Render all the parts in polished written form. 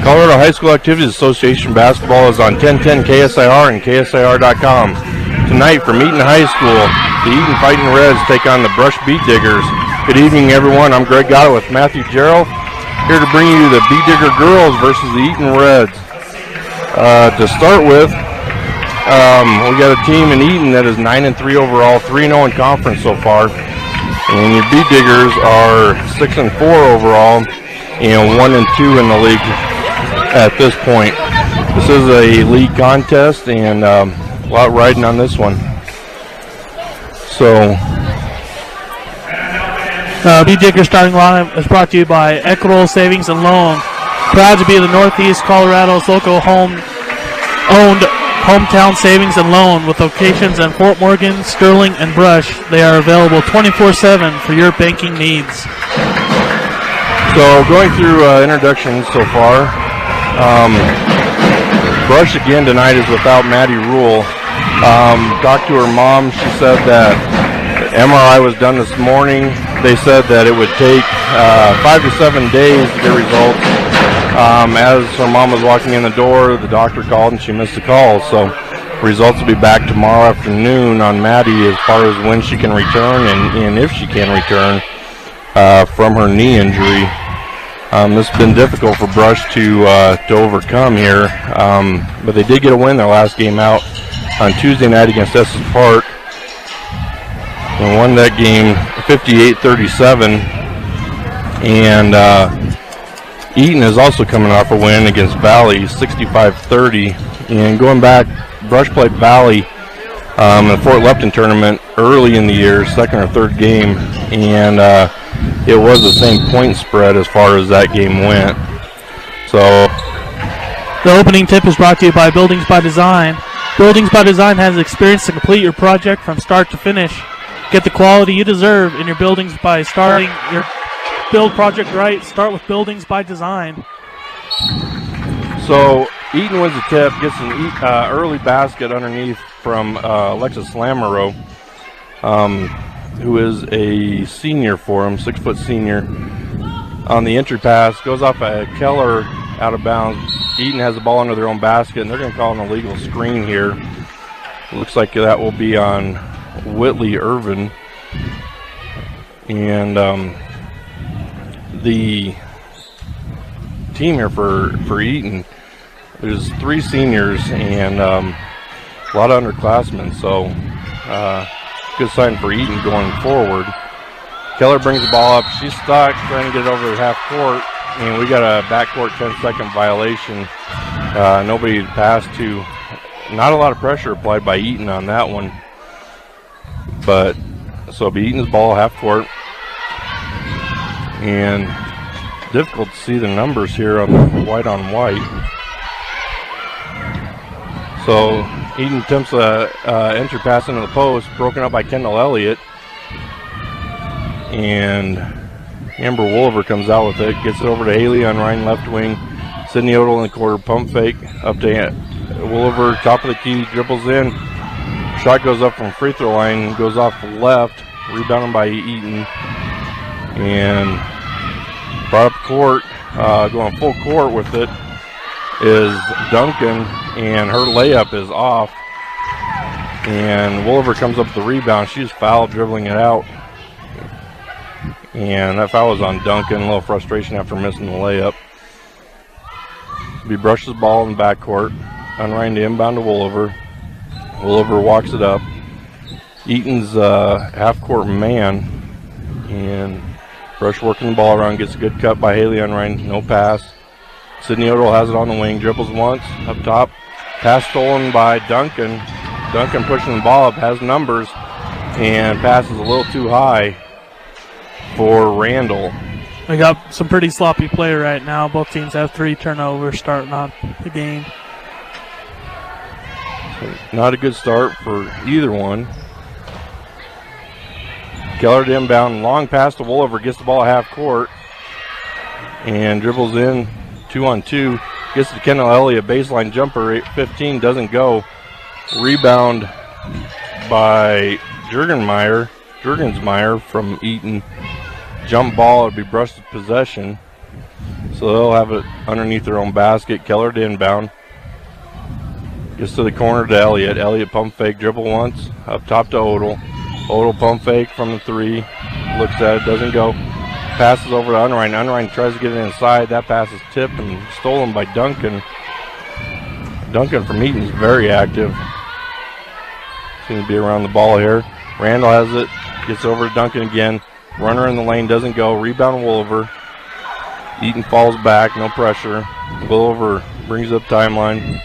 Colorado High School Activities Association basketball is on 1010 KSIR and KSIR.com. Tonight from Eaton High School, the Eaton Fighting Reds take on the Brush Bee Diggers. Good evening, everyone. I'm Greg Gotta with Matthew Jarrell, here to bring you the Bee Digger girls versus the Eaton Reds. To start with, we got a team in Eaton that is 9-3 overall, 3-0 in conference so far. And your Bee Diggers are 6-4 overall and 1-2 in the league at this point. This is a league contest and a lot riding on this one. So, Bee Digger starting lineup is brought to you by Equitable Savings and Loan. Proud to be the Northeast Colorado's local home-owned hometown savings and loan with locations in Fort Morgan, Sterling, and Brush. They are available 24/7 for your banking needs. So going through introductions so far, Brush again tonight is without Maddie Rule. Talked to her mom. She said that MRI was done this morning. They said that it would take 5 to 7 days to get results. As her mom was walking in the door, the doctor called and she missed the call. So results will be back tomorrow afternoon on Maddie as far as when she can return and if she can return from her knee injury. This has been difficult for Brush to overcome here, but they did get a win their last game out on Tuesday night against Estes Park and won that game 58-37. And Eaton is also coming off a win against Valley 65-30. And going back, Brush played Valley in the Fort Lupton tournament early in the year, second or third game, and it was the same point spread as far as that game went. So the opening tip is brought to you by Buildings by Design. Buildings by Design has experience to complete your project from start to finish. Get the quality you deserve in your buildings by starting your build project right. Start with Buildings by Design. So Eaton wins the tip, gets an early basket underneath from Alexis Lamoureux, who is a senior for him, 6-foot senior. On the entry pass, goes off a Keller out of bounds. Eaton has the ball under their own basket, and they're going to call an illegal screen here. Looks like that will be on Whitley Irvin. And the team here for Eaton, there's 3 seniors and a lot of underclassmen, so good sign for Eaton going forward. Keller brings the ball up. She's stuck trying to get it over the half court, and we got a backcourt 10-second violation. Nobody to pass to. Not a lot of pressure applied by Eaton on that one, but so it'll be Eaton's ball half court, and difficult to see the numbers here on the white on white. So Eaton attempts a entry pass into the post, broken up by Kendall Elliott, and Amber Wolver comes out with it, gets it over to Haley on Ryan left wing. Sydney Odell in the quarter, pump fake up to Wolver, top of the key, dribbles in. Shot goes up from free throw line, goes off the left, rebounded by Eaton, and brought up court, going full court with it is Duncan, and her layup is off. And Wolver comes up with the rebound. She's fouled, dribbling it out. And that foul was on Duncan. A little frustration after missing the layup. He brushes the ball in the backcourt. Unrained to inbound to Wolver. Wolver walks it up. Eaton's half-court man. And Brush working the ball around, gets a good cut by Haley Unrained. No pass. Sydney Odell has it on the wing, dribbles once, up top. Pass stolen by Duncan. Duncan pushing the ball up, has numbers, and passes a little too high for Randall. We got some pretty sloppy play right now. Both teams have 3 turnovers starting out the game. So not a good start for either one. Keller to inbound, long pass to Wolver, gets the ball at half court, and dribbles in 2-on-2. Gets to Kendall Elliott, baseline jumper, 15, doesn't go. Rebound by Jurgensmeyer from Eaton. Jump ball, it'd be Brush's possession. So they'll have it underneath their own basket. Keller to inbound. Gets to the corner to Elliott. Elliott pump fake, dribble once, up top to Odell. Odell pump fake from the 3. Looks at it, doesn't go. Passes over to Unrein. Unrein tries to get it inside. That pass is tipped and stolen by Duncan. Duncan from Eaton is very active. Seems to be around the ball here. Randall has it. Gets over to Duncan again. Runner in the lane, doesn't go. Rebound Wolver. Eaton falls back, no pressure. Wolver brings up timeline.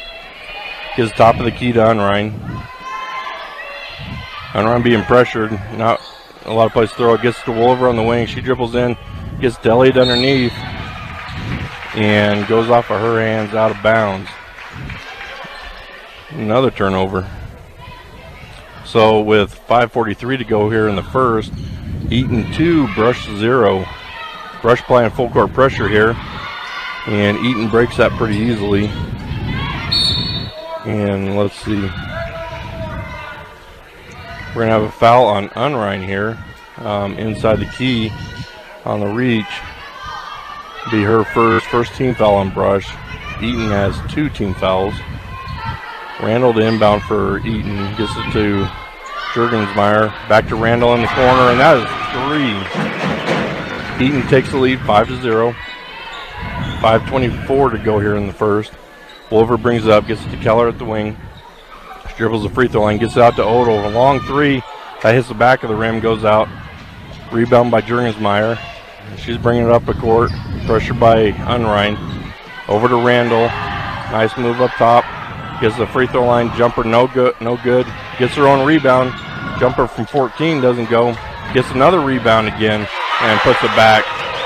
Gives top of the key to Unrein. Unrein being pressured. Not a lot of places to throw it. Gets to Wolver on the wing. She dribbles in. Gets to Elliott underneath. And goes off of her hands out of bounds. Another turnover. So with 5:43 to go here in the first, Eaton 2, Brush 0. Brush playing full court pressure here, and Eaton breaks that pretty easily. And let's see, we're gonna have a foul on Unrein here, inside the key on the reach. Be her first team foul on Brush. Eaton has 2 team fouls. Randall to inbound for Eaton, gets it to Jurgensmeyer, back to Randall in the corner, and that is 3. Eaton takes the lead, 5-0. 5:24 to go here in the first. Wolver brings it up, gets it to Keller at the wing. She dribbles the free throw line, gets it out to Odell. A long 3, that hits the back of the rim, goes out. Rebound by Jurgensmeyer. She's bringing it up the court, pressured by Unrein. Over to Randall, nice move up top. Gets the free throw line, jumper no good. Gets her own rebound, jumper from 14 doesn't go. Gets another rebound again and puts it back.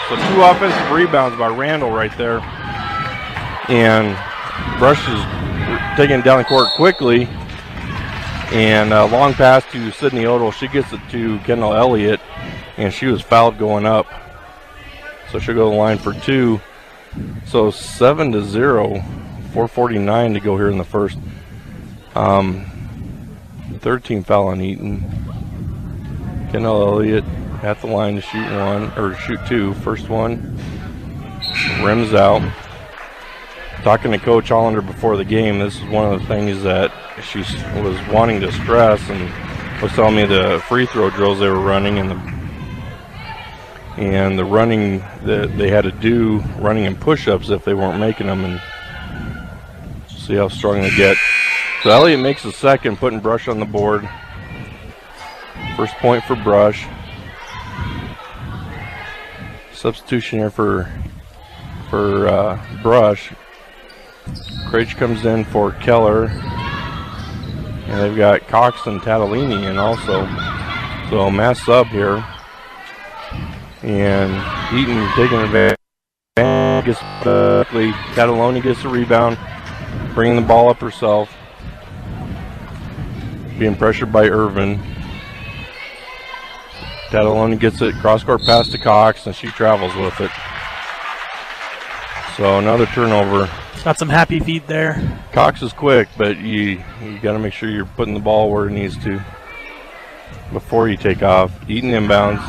So 2 offensive rebounds by Randall right there. And Brush is taking it down the court quickly. And a long pass to Sydney Odell. She gets it to Kendall Elliott, and she was fouled going up. So she'll go to the line for 2. So 7-0. 4:49 to go here in the first. 13 foul on Eaton. Kendall Elliott at the line to shoot 2. First one, rims out. Talking to Coach Hollander before the game, this is one of the things that she was wanting to stress, and was telling me the free throw drills they were running and the running that they had to do, running and push-ups if they weren't making them, and see how strong they get. So Elliott makes the second, putting Brush on the board. First point for Brush. Substitution here for Brush. Craich comes in for Keller. And they've got Cox and Tatalini in also. So mass sub here. And Eaton taking advantage. Cataloni gets the rebound. Bringing the ball up herself. Being pressured by Irvin. Tataloni gets it, cross-court pass to Cox, and she travels with it. So another turnover. Got some happy feet there. Cox is quick, but you got to make sure you're putting the ball where it needs to before you take off. Eaton inbounds.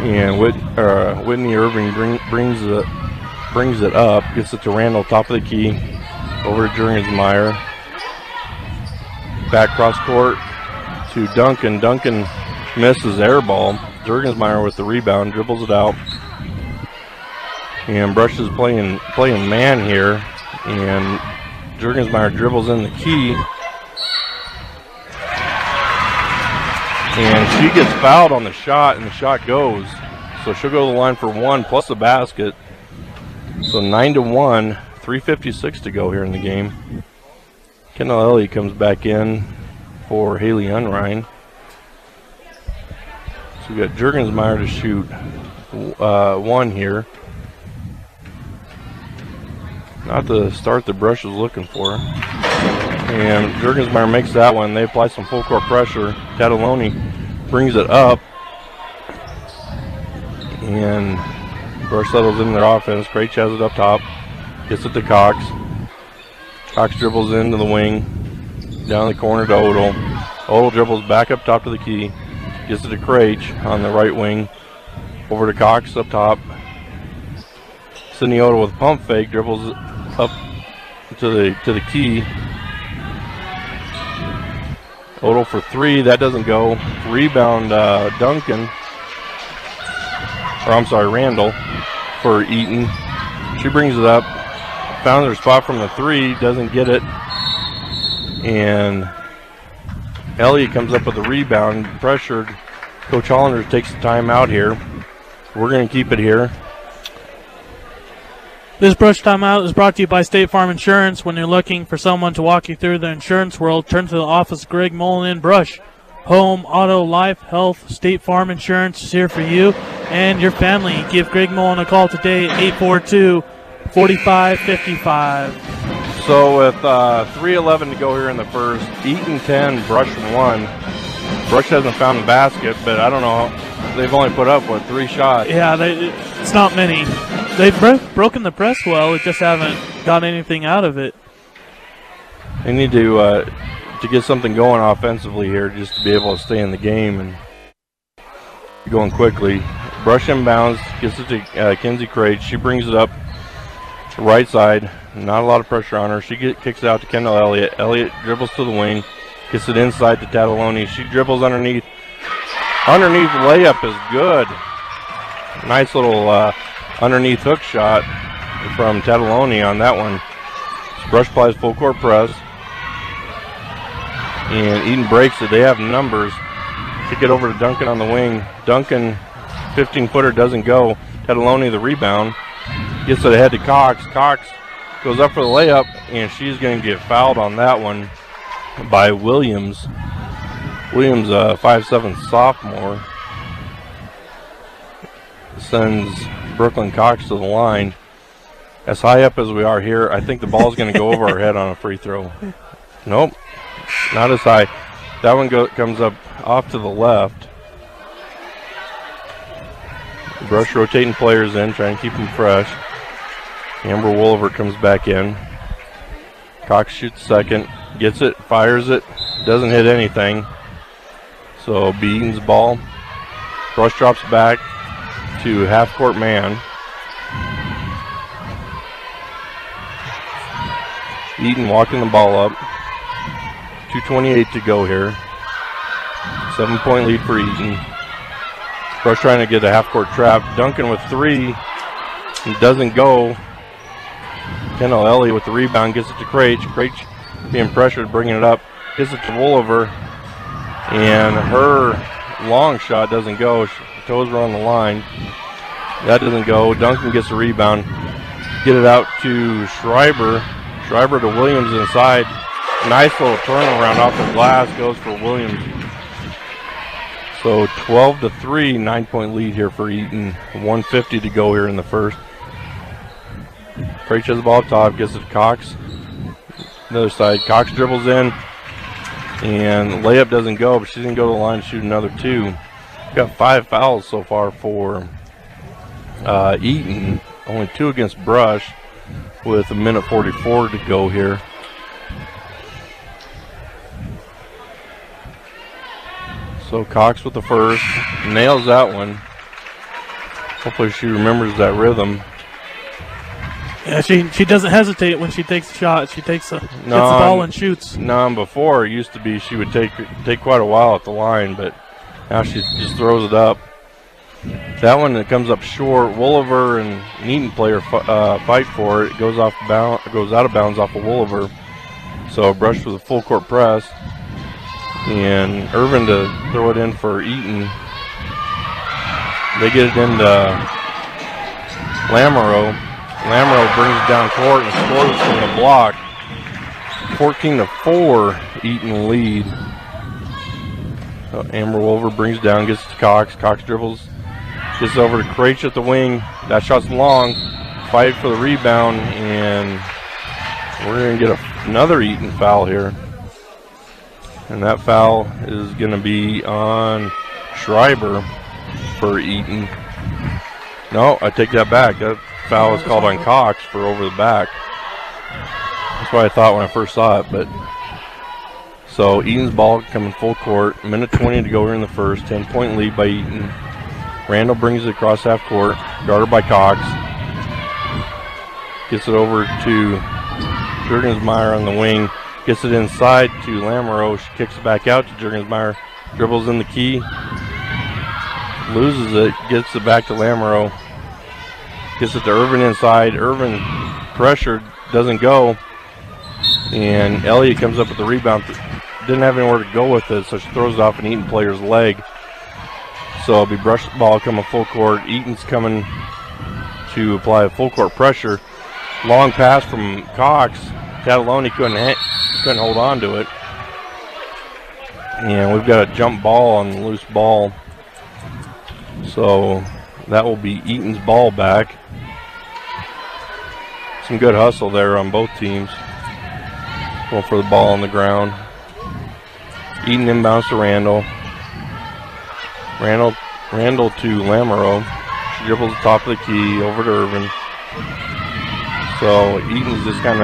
And Whitney Irving brings it up, gets it to Randall, top of the key, over to Jurgensmeyer. Back cross court to Duncan. Duncan misses air ball. Jurgensmeyer with the rebound, dribbles it out. And Brush is playing man here. And Jurgensmeyer dribbles in the key. And she gets fouled on the shot, and the shot goes. So she'll go to the line for 1 plus a basket. So 9-1, 3:56 to go here in the game. Kendall Elliott comes back in for Haley Unrein. So we got Jurgensmeyer to shoot 1 here. Not the start that Brush is looking for. And Jurgensmeyer makes that one. They apply some full court pressure. Tataloni brings it up. And Brush settles in their offense. Craich has it up top. Gets it to Cox. Cox dribbles into the wing. Down the corner to Odell. Odell dribbles back up top to the key. Gets it to Craich on the right wing. Over to Cox up top. Siniota with a pump fake, dribbles up to the key. Odell for three, that doesn't go. Rebound Duncan, or I'm sorry, Randall for Eaton. She brings it up, found her spot from the three, doesn't get it. And Elliott comes up with a rebound, pressured. Coach Hollander takes the timeout here. We're going to keep it here. This Brush Timeout is brought to you by State Farm Insurance. When you're looking for someone to walk you through the insurance world, turn to the office of Greg Mullen in Brush. Home, auto, life, health, State Farm Insurance is here for you and your family. Give Greg Mullen a call today at 842-4555. So with 3:11 to go here in the first, Eaton 10, Brush 1. Brush hasn't found the basket, but I don't know. They've only put up, 3 shots? Yeah, it's not many. They've broken the press well. We just haven't got anything out of it. They need to get something going offensively here just to be able to stay in the game and going quickly. Brush inbounds, gets it to Kinsey Craig. She brings it up to right side. Not a lot of pressure on her. She kicks it out to Kendall Elliott. Elliott dribbles to the wing, gets it inside to Tataloni. She dribbles underneath. Underneath layup is good. Nice little underneath hook shot from Tataloni on that one. Brush applies full court press. And Eaton breaks it. They have numbers. Kick it over to Duncan on the wing. Duncan, 15-footer, doesn't go. Tataloni the rebound. Gets it ahead to Cox. Cox goes up for the layup, and she's going to get fouled on that one by Williams. Williams, 5'7" sophomore, sends Brooklyn Cox to the line. As high up as we are here, I think the ball's going to go over our head on a free throw. Nope, not as high. That one comes up off to the left. Brush rotating players in, trying to keep them fresh. Amber Wolver comes back in. Cox shoots second, gets it, fires it, doesn't hit anything. So Eaton's ball. Brush drops back to half-court man. Eaton walking the ball up. 2:28 to go here. 7-point lead for Eaton. Brush trying to get a half-court trap. Duncan with three. It doesn't go. Kendall Elliott with the rebound. Gets it to Craich. Craich being pressured, bringing it up. Gets it to Wolver. And her long shot doesn't go. Toes are on the line. That doesn't go. Duncan gets a rebound. Get it out to Schreiber. Schreiber to Williams inside. Nice little turnaround off the glass. Goes for Williams. So 12-3, 9-point lead here for Eaton. 1:50 to go here in the first. Craich has the ball up top. Gets it to Cox. Another side. Cox dribbles in. And layup doesn't go, but she didn't go to the line to shoot another two. We've got 5 fouls so far for Eaton. Only 2 against Brush with 1:44 to go here. So Cox with the first. Nails that one. Hopefully she remembers that rhythm. Yeah, she doesn't hesitate when she takes a shot. She hits the ball and shoots. No, before it used to be she would take quite a while at the line, but now she just throws it up. That one that comes up short, Wolver and an Eaton player fight for it. It goes out of bounds off of Wolver. So Brush with a full court press, and Irvin to throw it in for Eaton. They get it into Lamoureux. Lamoureux brings it down court and scores from the block. 14-4, Eaton lead. Amber Wolver brings it down, gets it to Cox. Cox dribbles, gets over to Craich at the wing. That shot's long. Fight for the rebound, and we're going to get another Eaton foul here. And that foul is going to be on Schreiber for Eaton. No, I take that back. That foul is called on Cox for over the back. That's what I thought when I first saw it. But so Eaton's ball coming full court. 1:20 to go here in the first. 10-point lead by Eaton. Randall brings it across half court. Guarded by Cox. Gets it over to Jurgensmeyer on the wing. Gets it inside to Lamoureux. She kicks it back out to Jurgensmeyer. Dribbles in the key. Loses it. Gets it back to Lamoureux. Gets it to Irvin inside. Irvin pressured. Doesn't go. And Elliott comes up with the rebound. Didn't have anywhere to go with it, so she throws it off an Eaton player's leg. So it'll be brush the ball coming full court. Eaton's coming to apply a full court pressure. Long pass from Cox. Cataloni couldn't hold on to it. And we've got a jump ball on the loose ball. So that will be Eaton's ball back. Some good hustle there on both teams. Going for the ball on the ground. Eaton inbounds to Randall. Randall to Lamoureux. She dribbles the top of the key over to Irvin. So Eaton's just kind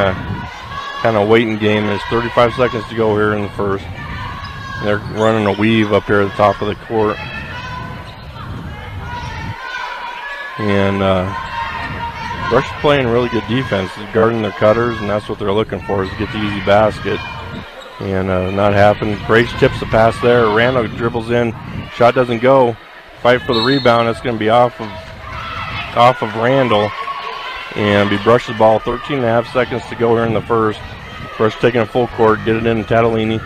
of waiting game. There's 35 seconds to go here in the first. They're running a weave up here at the top of the court. And Brush is playing really good defense. They're guarding their cutters, and that's what they're looking for, is to get the easy basket. And not happening. Grace tips the pass there. Randall dribbles in. Shot doesn't go. Fight for the rebound. It's going to be off of Randall. And be Brush's ball. 13 and a half seconds to go here in the first. Brush taking a full court. Get it in to Tatalini.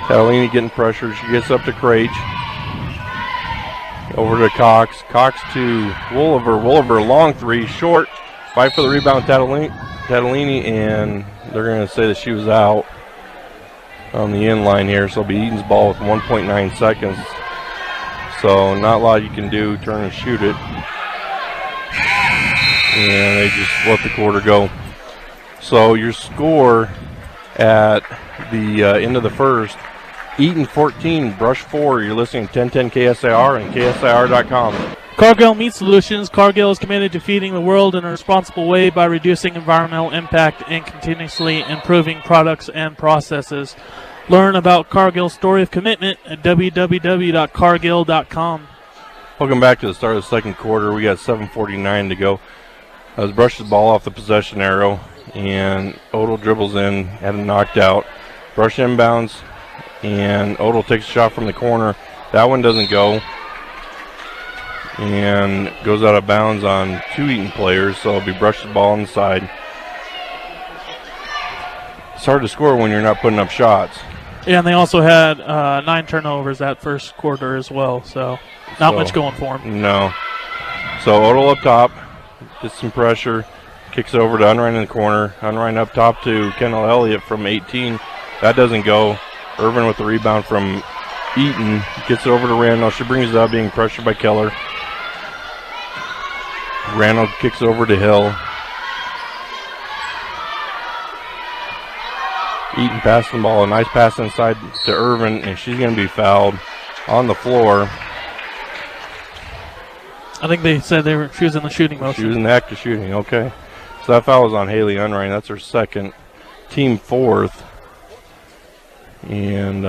Tatalini getting pressured. She gets up to Craich. Over to Cox. Cox to Wolliver. Wolliver, long three. Short. Fight for the rebound. Tatalini. And they're going to say that she was out on the end line here. So it'll be Eaton's ball with 1.9 seconds. So not a lot you can do. Turn and shoot it. And they just let the quarter go. So your score at the end of the first, Eaton 14, Brush 4. You're listening to 1010 KSIR and KSIR.com. Cargill Meat Solutions. Cargill is committed to feeding the world in a responsible way by reducing environmental impact and continuously improving products and processes. Learn about Cargill's story of commitment at www.cargill.com. Welcome back to the start of the second quarter. We got 7:49 to go. As Brush the ball off the possession arrow, and Odell dribbles in, had it knocked out. Brush inbounds, and Odell takes a shot from the corner. That one doesn't go, and goes out of bounds on two Eaton players, so it'll be Brush the ball on the side. It's hard to score when you're not putting up shots. Yeah, and they also had 9 turnovers that first quarter as well, so not much going for them. No. So Odell up top. Gets some pressure, kicks it over to Unrein in the corner. Unrein up top to Kendall Elliott from 18. That doesn't go. Irvin with the rebound from Eaton. Gets it over to Randall. She brings it up, being pressured by Keller. Randall kicks it over to Hill. Eaton passing the ball. A nice pass inside to Irvin, and she's going to be fouled on the floor. I think they said she was in the shooting motion. She was in the act of shooting, okay. So that foul was on Haley Unrein. That's her second, team fourth. And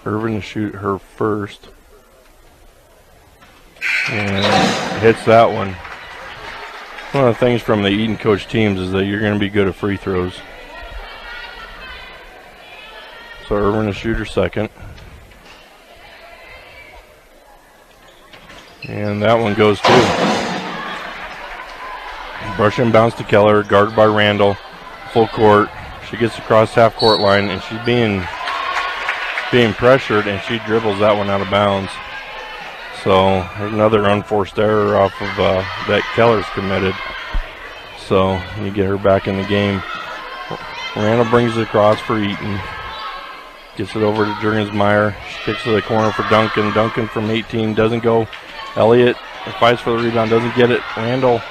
Irvin to shoot her first. And hits that one. One of the things from the Eaton coach teams is that you're going to be good at free throws. So Irvin to shoot her second. And that one goes too. Brush inbounds to Keller, guarded by Randall. Full court. She gets across half court line, and she's being pressured, and she dribbles that one out of bounds. So another unforced error off of that Keller's committed. So you get her back in the game. Randall brings it across for Eaton. Gets it over to Jurgensmeyer. She kicks to the corner for Duncan. Duncan from 18 doesn't go. Elliott fights for the rebound, doesn't get it. Randall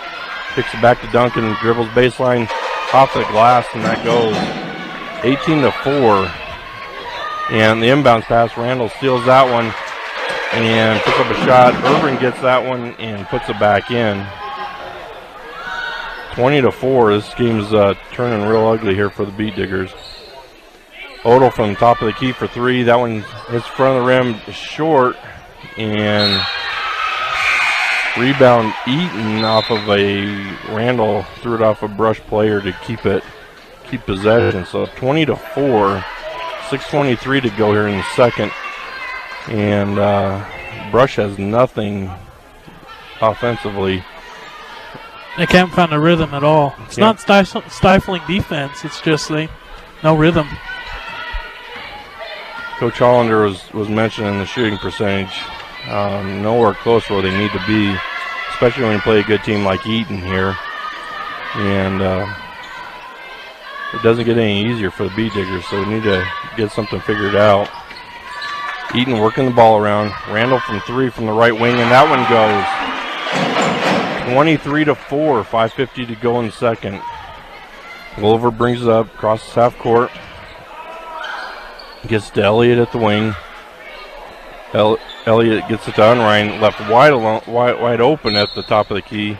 kicks it back to Duncan, dribbles baseline off the glass, and that goes 18-4. And the inbounds pass, Randall steals that one and puts up a shot. Irvin gets that one and puts it back in. 20-4. This game's turning real ugly here for the Beat Diggers. Odell from the top of the key for three. That one hits front of the rim, short, and Rebound Eaton off of a Randall, threw it off a Brush player to keep possession. So 20-4, 6:23 to go here in the second, and Brush has nothing offensively. They can't find a rhythm at all. It's not stifling defense. It's just no rhythm. Coach Hollander was mentioning the shooting percentage. Nowhere close where they need to be, especially when you play a good team like Eaton here. And it doesn't get any easier for the Bee Diggers, so we need to get something figured out. Eaton working the ball around. Randall from three from the right wing, and that one goes. 23-4, 5:50 to go in the second. Williver brings it up, crosses half court. Gets to Elliott at the wing. Elliott gets it to Unrein, left wide open at the top of the key.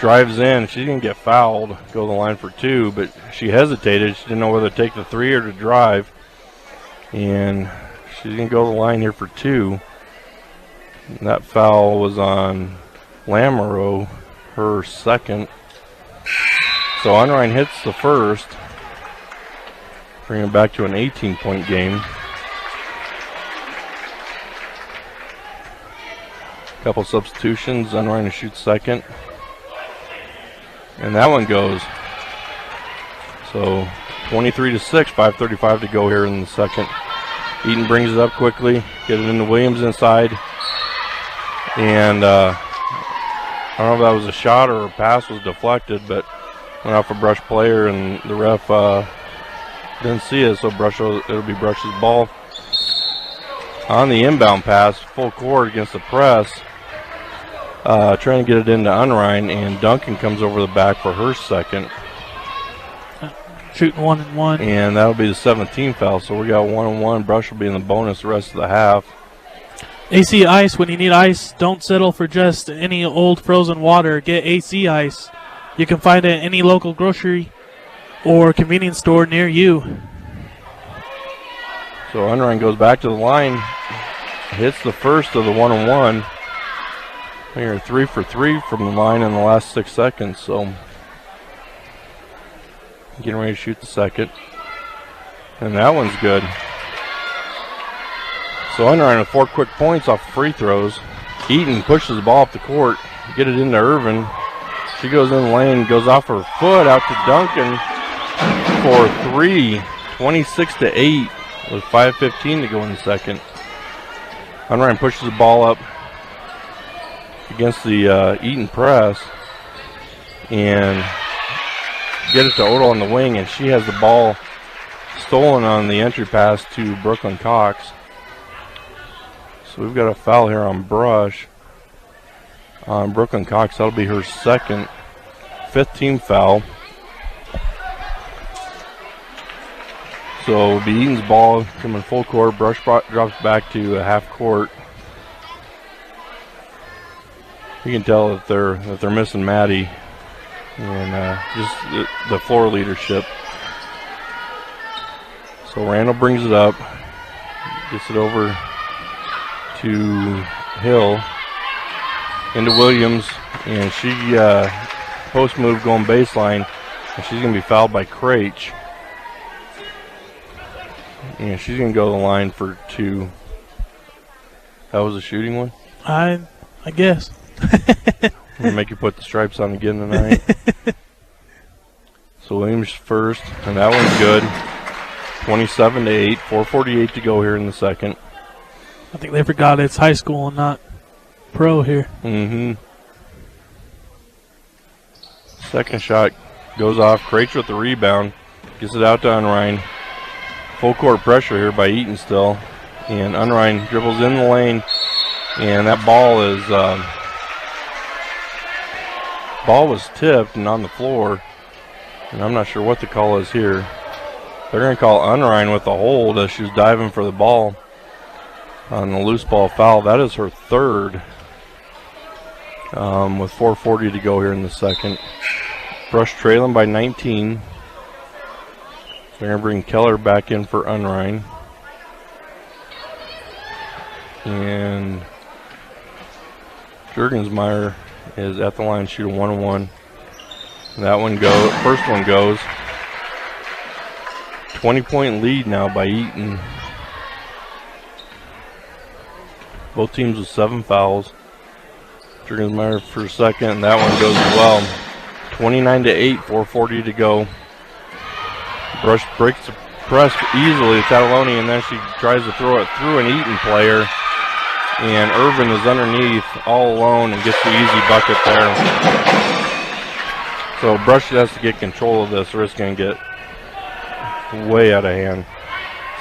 Drives in. She's going to get fouled, go to the line for two, but she hesitated. She didn't know whether to take the three or to drive. And she's going to go to the line here for two. And that foul was on Lamoureux, her second. So Unrein hits the first, bringing it back to an 18-point game. Couple substitutions. Unrein to shoot second. And that one goes. So 23-6, 5:35 to go here in the second. Eaton brings it up quickly, get it into Williams inside. And I don't know if that was a shot or a pass was deflected, but went off a Brush player, and the ref didn't see it, so it'll be Brush's ball. On the inbound pass, full court against the press. Trying to get it into Unrein, and Duncan comes over the back for her second. Shooting 1-and-1. And that'll be the 17th foul, so we got 1-and-1. Brush will be in the bonus the rest of the half. AC Ice, when you need ice, don't settle for just any old frozen water. Get AC Ice. You can find it at any local grocery or convenience store near you. So Unrein goes back to the line, hits the first of the 1-and-1. They're 3 for 3 from the line in the last 6 seconds, so getting ready to shoot the second. And that one's good. So Unrein with 4 quick points off free throws. Eaton pushes the ball up the court, get it into Irvin. She goes in the lane, goes off her foot out to Duncan for 3, 26-8 with 5:15 to go in the second. Unrein pushes the ball up against the Eaton press and get it to Odell on the wing, and she has the ball stolen on the entry pass to Brooklyn Cox. So we've got a foul here on Brush on Brooklyn Cox. That'll be her second, 5th team foul. So it'll be Eaton's ball coming full court. Brush drops back to half court. You can tell that they're missing Maddie and just the floor leadership. So Randall brings it up, gets it over to Hill, into Williams, and she post move going baseline, and she's going to be fouled by Craich. And she's going to go to the line for 2. That was a shooting one? I guess. I'm going to make you put the stripes on again tonight. So Williams first, and that one's good. 27-8, 4:48 to go here in the second. I think they forgot it's high school and not pro here. Second shot goes off. Craich with the rebound. Gets it out to Unrein. Full court pressure here by Eaton still. And Unrein dribbles in the lane. And that ball was tipped and on the floor. And I'm not sure what the call is here. They're going to call Unrein with the hold as she was diving for the ball on the loose ball foul. That is her third with 4:40 to go here in the second. Brush trailing by 19. They're going to bring Keller back in for Unrein. And Jurgensmeyer is at the line, shoot a 1-1. That one goes, first one goes. 20-point lead now by Eaton. Both teams with 7 fouls. Jurgensmeyer for second, and that one goes as well. 29-8, 4:40 to go. Brush breaks the press easily to Tataloni, and then she tries to throw it through an Eaton player. And Irvin is underneath all alone and gets the easy bucket there. So Brush has to get control of this or it's going to get way out of hand.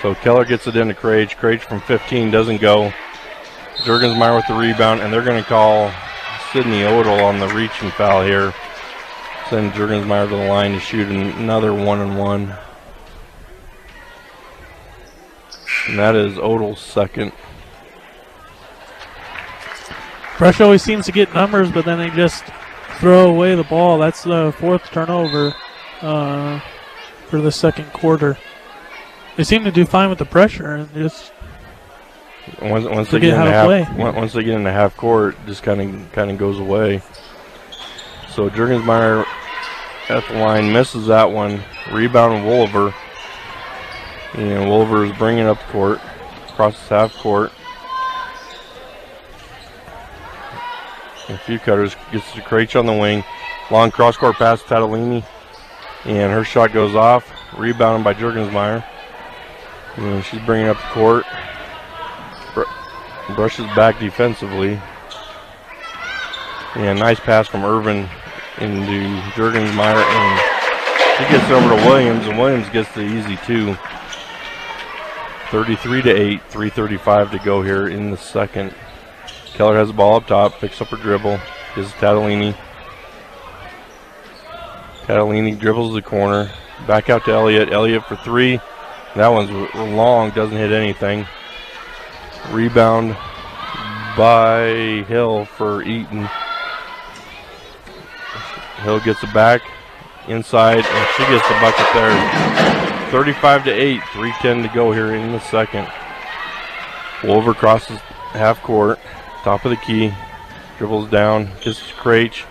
So Keller gets it into Krage. Krage from 15 doesn't go. Jurgensmeyer with the rebound, and they're going to call Sydney Odell on the reaching foul here. Send Jurgensmeyer to the line to shoot another 1-and-1. And that is Odell's second. Brush always seems to get numbers, but then they just throw away the ball. That's the 4th turnover for the second quarter. They seem to do fine with the pressure and just once they get into half court, it just kind of goes away. So Jurgensmeyer at the line misses that one. Rebound Wolver, and Wolver is bringing up the court, crosses half court. A few cutters, gets to Krage on the wing. Long cross-court pass to Tatalini. And her shot goes off. Rebounded by Jurgensmeyer. And she's bringing up the court. Brushes back defensively. And nice pass from Irvin into Jurgensmeyer. And she gets over to Williams, and Williams gets the easy 2. 33-8, 3:35 to go here in the second. Keller has the ball up top, picks up her dribble, gives it to Tatalini. Tatalini dribbles the corner, back out to Elliott. Elliott for 3. That one's long, doesn't hit anything. Rebound by Hill for Eaton. Hill gets it back inside, and she gets the bucket there. 35-8, 3:10 to go here in the second. Wolver crosses half court. Top of the key, dribbles down, gets to Krage.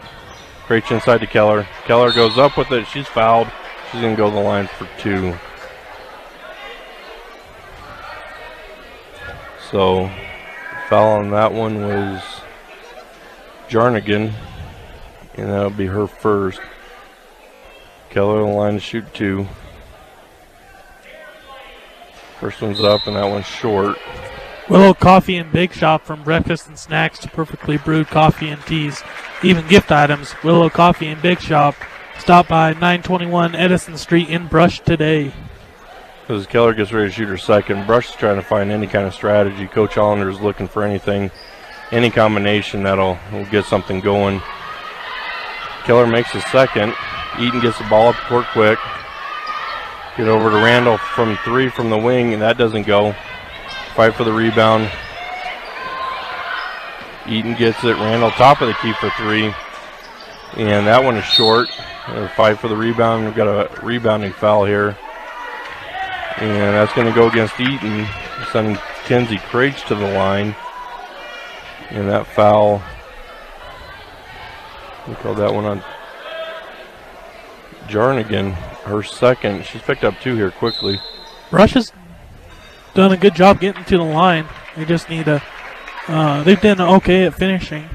Krage inside to Keller. Keller goes up with it. She's fouled. She's going to go to the line for 2. So, foul on that one was Jarnigan, and that'll be her first. Keller on the line to shoot 2. First one's up, and that one's short. Willow Coffee and Bake Shop, from breakfast and snacks to perfectly brewed coffee and teas, even gift items. Willow Coffee and Bake Shop. Stop by 921 Edison Street in Brush today. As Keller gets ready to shoot her second, Brush is trying to find any kind of strategy. Coach Hollander is looking for anything, any combination that'll get something going. Keller makes a second. Eaton gets the ball up court quick. Get over to Randall from 3 from the wing, and that doesn't go. Fight for the rebound. Eaton gets it. Randall top of the key for 3. And that one is short. Fight for the rebound. We've got a rebounding foul here. And that's going to go against Eaton, sending Kenzie Krage to the line. And that foul, we call that one on Jarnigan, her second. She's picked up 2 here quickly. Brush has done a good job getting to the line. They just need a, they've done okay at finishing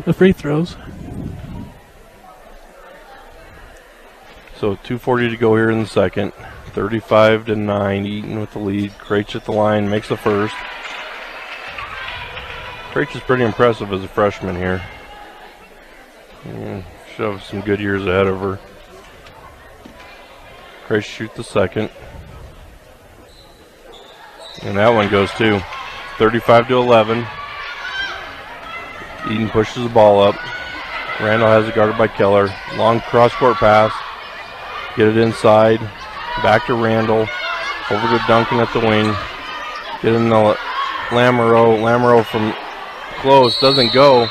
the free throws. So 2:40 to go here in the second. 35-9, Eaton with the lead. Krage at the line, makes the first. Krage is pretty impressive as a freshman here. And she'll have some good years ahead of her. Krage shoots the second. And that one goes too. 35-11. Eaton pushes the ball up. Randall has it guarded by Keller. Long cross-court pass. Get it inside. Back to Randall. Over to Duncan at the wing. Get in the Lamoureux. Lamoureux from close. Doesn't go.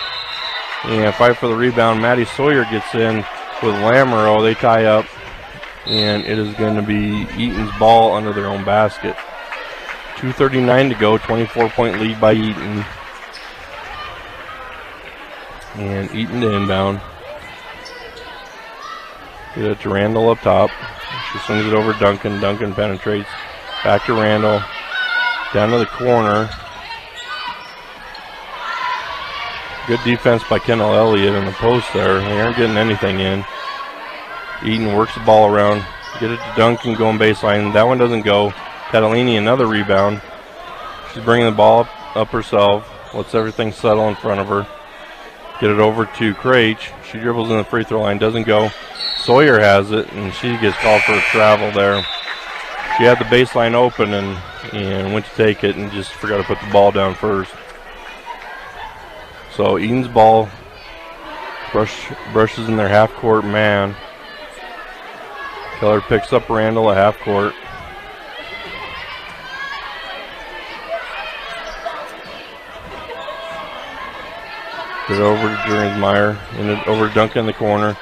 And fight for the rebound. Maddie Sawyer gets in with Lamoureux. They tie up. And it is going to be Eaton's ball under their own basket. 2:39 to go. 24-point lead by Eaton. And Eaton to inbound. Get it to Randall up top. She swings it over Duncan. Duncan penetrates. Back to Randall. Down to the corner. Good defense by Kendall Elliott in the post there. They aren't getting anything in. Eaton works the ball around. Get it to Duncan going baseline. That one doesn't go. Catalini another rebound. She's bringing the ball up herself. Lets everything settle in front of her. Get it over to Craich. She dribbles in the free throw line. Doesn't go. Sawyer has it, and she gets called for a travel there. She had the baseline open and went to take it and just forgot to put the ball down first. So Eaton's ball brushes in their half-court man. Keller picks up Randall at half-court. Get it over to Jurgensmeyer, over to Duncan in the corner.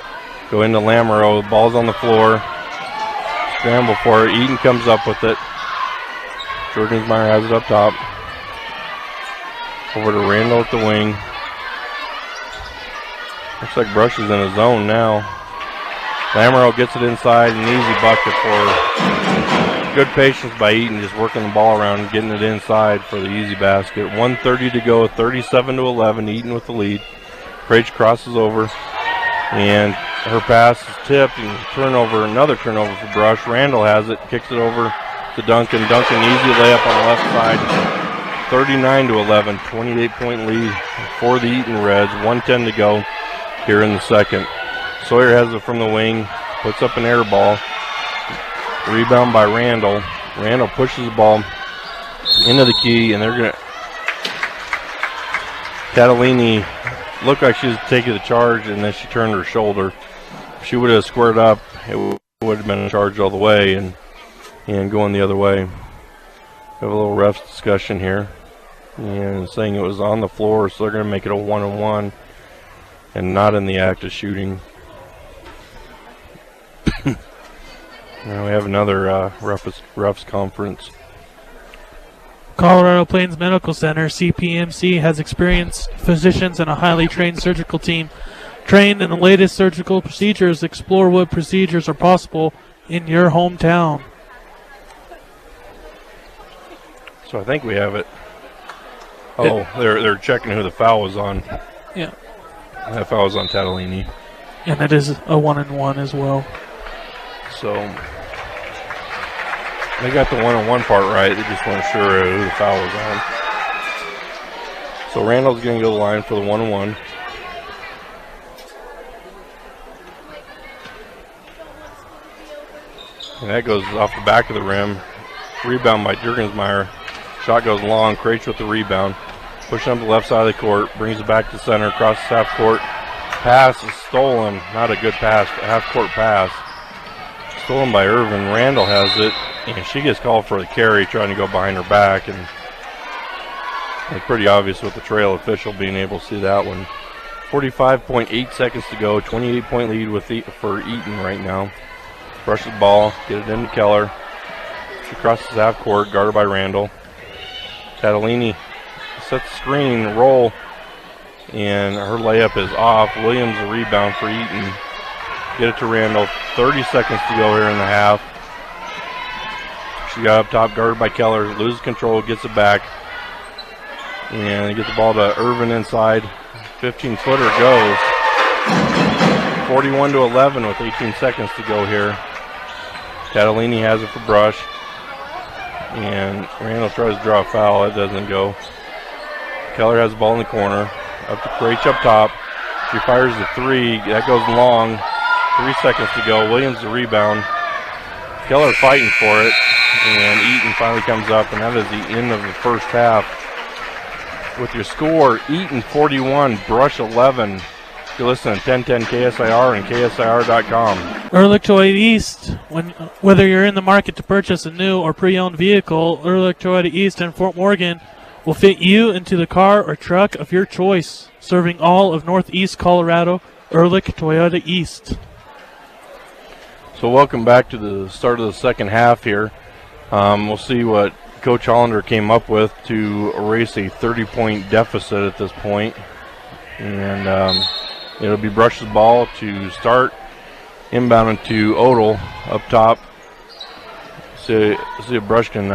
Go into Lamoureux, the ball's on the floor. Scramble for it. Eaton comes up with it. Jurgensmeyer has it up top. Over to Randall at the wing. Looks like Brush is in a zone now. Lamoureux gets it inside, an easy bucket for her. Good patience by Eaton, just working the ball around and getting it inside for the easy basket. 1:30 to go, 37-11. Eaton with the lead. Craich crosses over, and her pass is tipped and another turnover for Brush. Randall has it, kicks it over to Duncan. Duncan, easy layup on the left side. 39-11, 28-point lead for the Eaton Reds. 1:10 to go here in the second. Sawyer has it from the wing, puts up an air ball. Rebound by Randall. Randall pushes the ball into the key, and they're going to... Catalini looked like she was taking the charge, and then she turned her shoulder. If she would have squared up, it would have been a charge all the way and going the other way. We have a little refs discussion here, and saying it was on the floor, so they're going to make it a 1-on-1 and not in the act of shooting. Now we have another refs conference. Colorado Plains Medical Center, CPMC, has experienced physicians and a highly trained surgical team. Trained in the latest surgical procedures, explore what procedures are possible in your hometown. So I think we have it. Oh, they're checking who the foul was on. Yeah. That foul was on Tatalini. And it is a 1-on-1 as well. So they got the 1-on-1 part right. They just weren't sure who the foul was on. So Randall's going to go to the line for the 1-on-1. And that goes off the back of the rim. Rebound by Jurgensmeyer. Shot goes long. Craich with the rebound. Pushing up the left side of the court. Brings it back to center. Crosses half court. Pass is stolen. Not a good pass, but half court pass. Stolen by Irvin. Randall has it, and she gets called for the carry, trying to go behind her back, and it's pretty obvious with the trail official being able to see that one. 45.8 seconds to go. 28-point lead for Eaton right now. Brushes the ball, get it into Keller. She crosses half court, guarded by Randall. Catalini sets the screen, roll, and her layup is off. Williams a rebound for Eaton. Get it to Randall. 30 seconds to go here in the half. She got up top, guarded by Keller. Loses control, gets it back. And they get the ball to Irvin inside. 15-footer goes. 41-11 with 18 seconds to go here. Catalini has it for Brush. And Randall tries to draw a foul. It doesn't go. Keller has the ball in the corner. Up to Craich up top. She fires the three. That goes long. 3 seconds to go. Williams the rebound. Keller fighting for it. And Eaton finally comes up, and that is the end of the first half. With your score, Eaton 41, Brush 11. You're listening to 1010 KSIR and KSIR.com. Ehrlich Toyota East, whether you're in the market to purchase a new or pre-owned vehicle, Ehrlich Toyota East in Fort Morgan will fit you into the car or truck of your choice. Serving all of Northeast Colorado, Ehrlich Toyota East. So welcome back to the start of the second half here. We'll see what Coach Hollander came up with to erase a 30-point deficit at this point. And it'll be Brush's ball to start. Inbounding to Odell up top. See if Brush can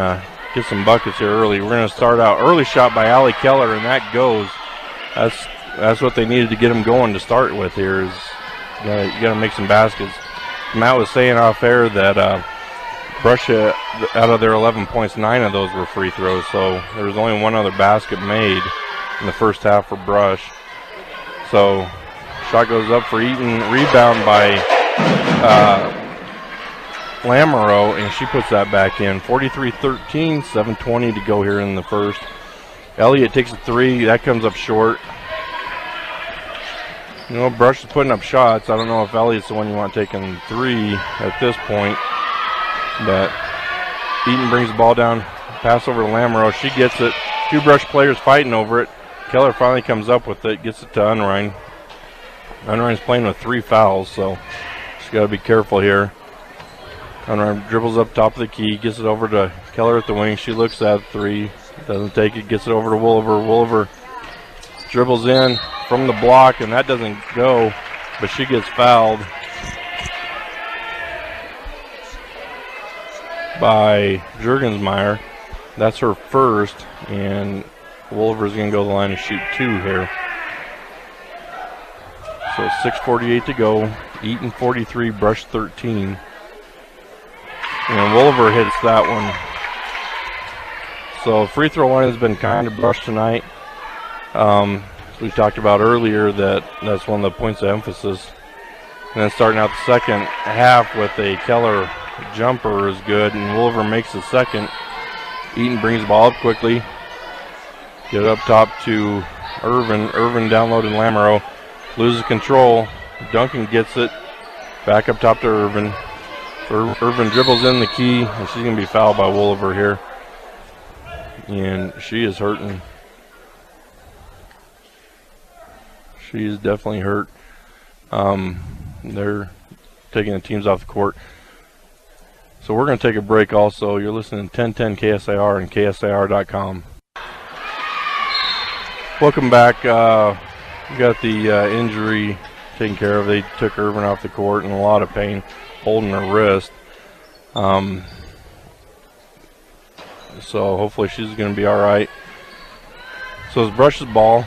get some buckets here early. We're going to start out early shot by Allie Keller, and that goes. That's what they needed to get them going to start with here. Is you got to make some baskets. Matt was saying off air that Brush, out of their 11 points, 9 of those were free throws. So there was only one other basket made in the first half for Brush. So shot goes up for Eaton. Rebound by Lamoureux, and she puts that back in. 43-13, 7:20 to go here in the first. Elliott takes a three. That comes up short. You know, Brush is putting up shots. I don't know if Elliott's the one you want taking three at this point. But Eaton brings the ball down. Pass over to Lamoureux. She gets it. Two Brush players fighting over it. Keller finally comes up with it. Gets it to Unrein. Unrein's playing with 3 fouls, so she's got to be careful here. Unrein dribbles up top of the key. Gets it over to Keller at the wing. She looks at 3. Doesn't take it. Gets it over to Wolliver. Wolliver dribbles in from the block, and that doesn't go, but she gets fouled by Juergensmeyer. That's her first, and Wolliver's going to go to the line and shoot 2 here. So 6:48 to go. Eaton 43, Brush 13. And Wolliver hits that one. So free throw line has been kind of Brush tonight. We talked about earlier that's one of the points of emphasis. And then starting out the second half with a Keller jumper is good, and Wolliver makes the second. Eaton brings the ball up quickly. Get it up top to Irvin. Irvin downloading Lamoureux. Loses control. Duncan gets it. Back up top to Irvin. Irvin dribbles in the key, and she's going to be fouled by Wolliver here. And she is hurting. She is definitely hurt. They're taking the teams off the court. So we're going to take a break also. You're listening to 1010 KSIR and KSIR.com. Welcome back. We got the injury taken care of. They took Irvin off the court in a lot of pain, holding her wrist. So hopefully she's going to be all right. So it's Brush's ball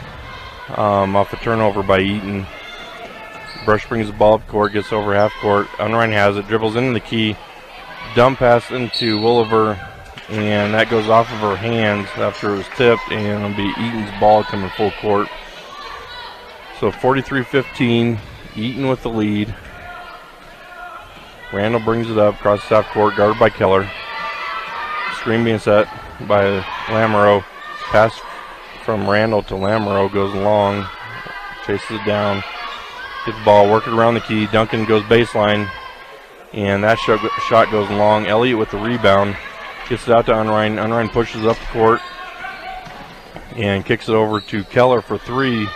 off a turnover by Eaton. Brush brings the ball up court, gets over half court. Unrein has it, dribbles into the key. Dump pass into Wolliver, and that goes off of her hands after it was tipped, and it'll be Eaton's ball coming full court. So 43-15, Eaton with the lead. Randall brings it up across the half court, guarded by Keller. Screen being set by Lamoureux. Pass from Randall to Lamoureux goes long, chases it down, gets the ball, working around the key. Duncan goes baseline, and that shot goes long. Elliott with the rebound, gets it out to Unrein. Unrein pushes up the court and kicks it over to Keller for 3,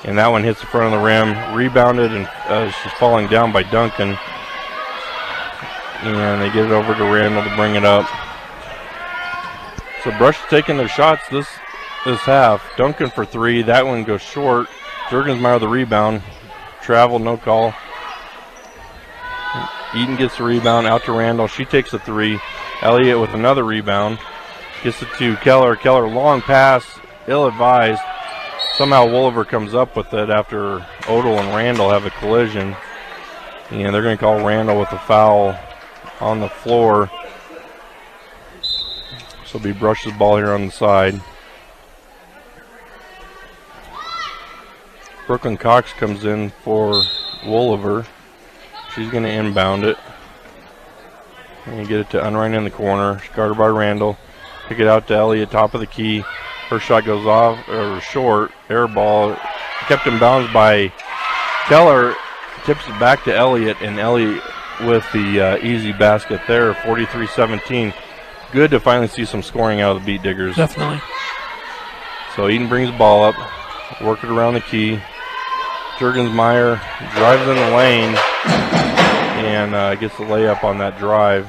and that one hits the front of the rim. Rebounded, and she's falling down by Duncan, and they get it over to Randall to bring it up. So Brush taking their shots this half. Duncan for 3. That one goes short. Juergensmeyer the rebound. Travel, no call. Eaton gets the rebound out to Randall. She takes a 3. Elliott with another rebound. Gets it to Keller. Keller, long pass, ill-advised. Somehow Wolliver comes up with it after Odell and Randall have a collision. And they're going to call Randall with a foul on the floor. So it'll be Brush's ball here on the side. Brooklyn Cox comes in for Wolliver. She's going to inbound it. And get it to Unrein in the corner. She's guarded by Randall. Pick it out to Elliott, top of the key. Her shot goes off, or short, air ball. Kept in bounds by Keller. Tips it back to Elliott, and Elliott with the easy basket there, 43-17. Good to finally see some scoring out of the Beat Diggers. Definitely. So Eaton brings the ball up, work it around the key. Juergensmeyer drives in the lane and gets the layup on that drive.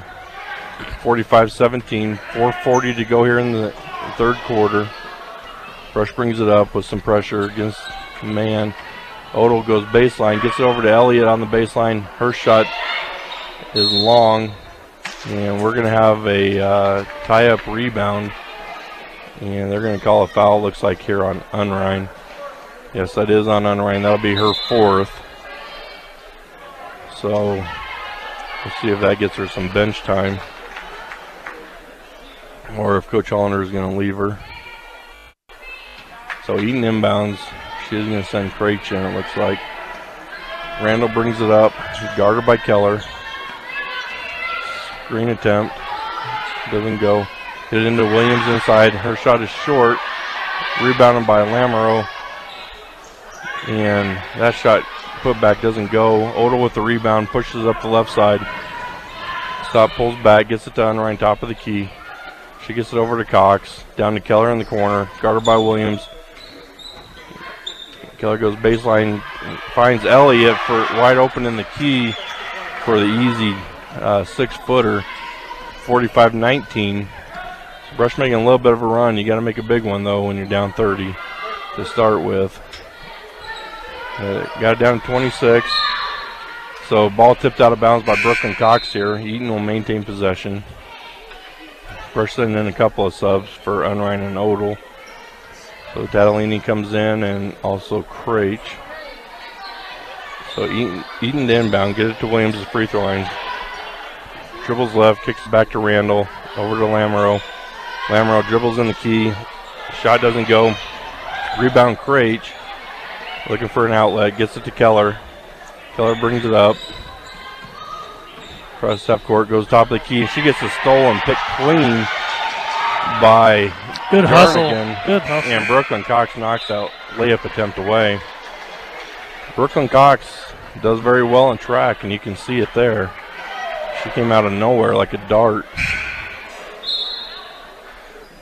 45-17, 4:40 to go here in the third quarter. Brush brings it up with some pressure against man. Odell goes baseline, gets it over to Elliott on the baseline. Her shot is long, and we're going to have a tie-up rebound, and they're going to call a foul, looks like, here on Unrein. Yes, that is on Unrein. That'll be her 4th. So we'll see if that gets her some bench time, or if Coach Hollander is going to leave her. So Eaton inbounds. She is going to send Craich in, it looks like. Randall brings it up. Guarded by Keller. Screen attempt. Doesn't go. Hit it into Williams inside. Her shot is short. Rebounded by Lamoureux. And that shot put back doesn't go. Odell with the rebound. Pushes up the left side. Stop, pulls back. Gets it to Unrein, top of the key. She gets it over to Cox. Down to Keller in the corner. Guarded by Williams. Keller goes baseline, finds Elliott for wide open in the key for the easy 6-footer, 45-19. So Brush making a little bit of a run. You got to make a big one, though, when you're down 30 to start with. Got it down to 26. So ball tipped out of bounds by Brooklyn Cox here. Eaton will maintain possession. Brush sending in a couple of subs for Unrein and Odell. So Tatalini comes in, and also Craich. So Eaton to inbound, get it to Williams' free throw line. Dribbles left, kicks it back to Randall, over to Lamoureux. Lamoureux dribbles in the key. Shot doesn't go. Rebound Craich. Looking for an outlet, gets it to Keller. Keller brings it up. Across half court, goes top of the key. She gets a stolen, picked clean by Good hustle. Good hustle. And Brooklyn Cox knocks that layup attempt away. Brooklyn Cox does very well in track, and you can see it there. She came out of nowhere like a dart.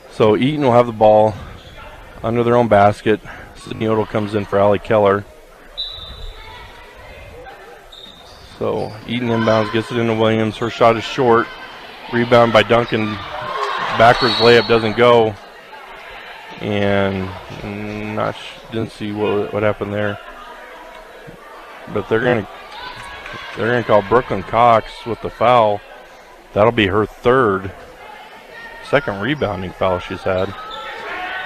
So Eaton will have the ball under their own basket. Sydney Odell comes in for Allie Keller. So Eaton inbounds, gets it into Williams. Her shot is short. Rebound by Duncan. Backwards layup doesn't go. And didn't see what happened there. But they're gonna call Brooklyn Cox with the foul. That'll be her 3rd. Second rebounding foul she's had.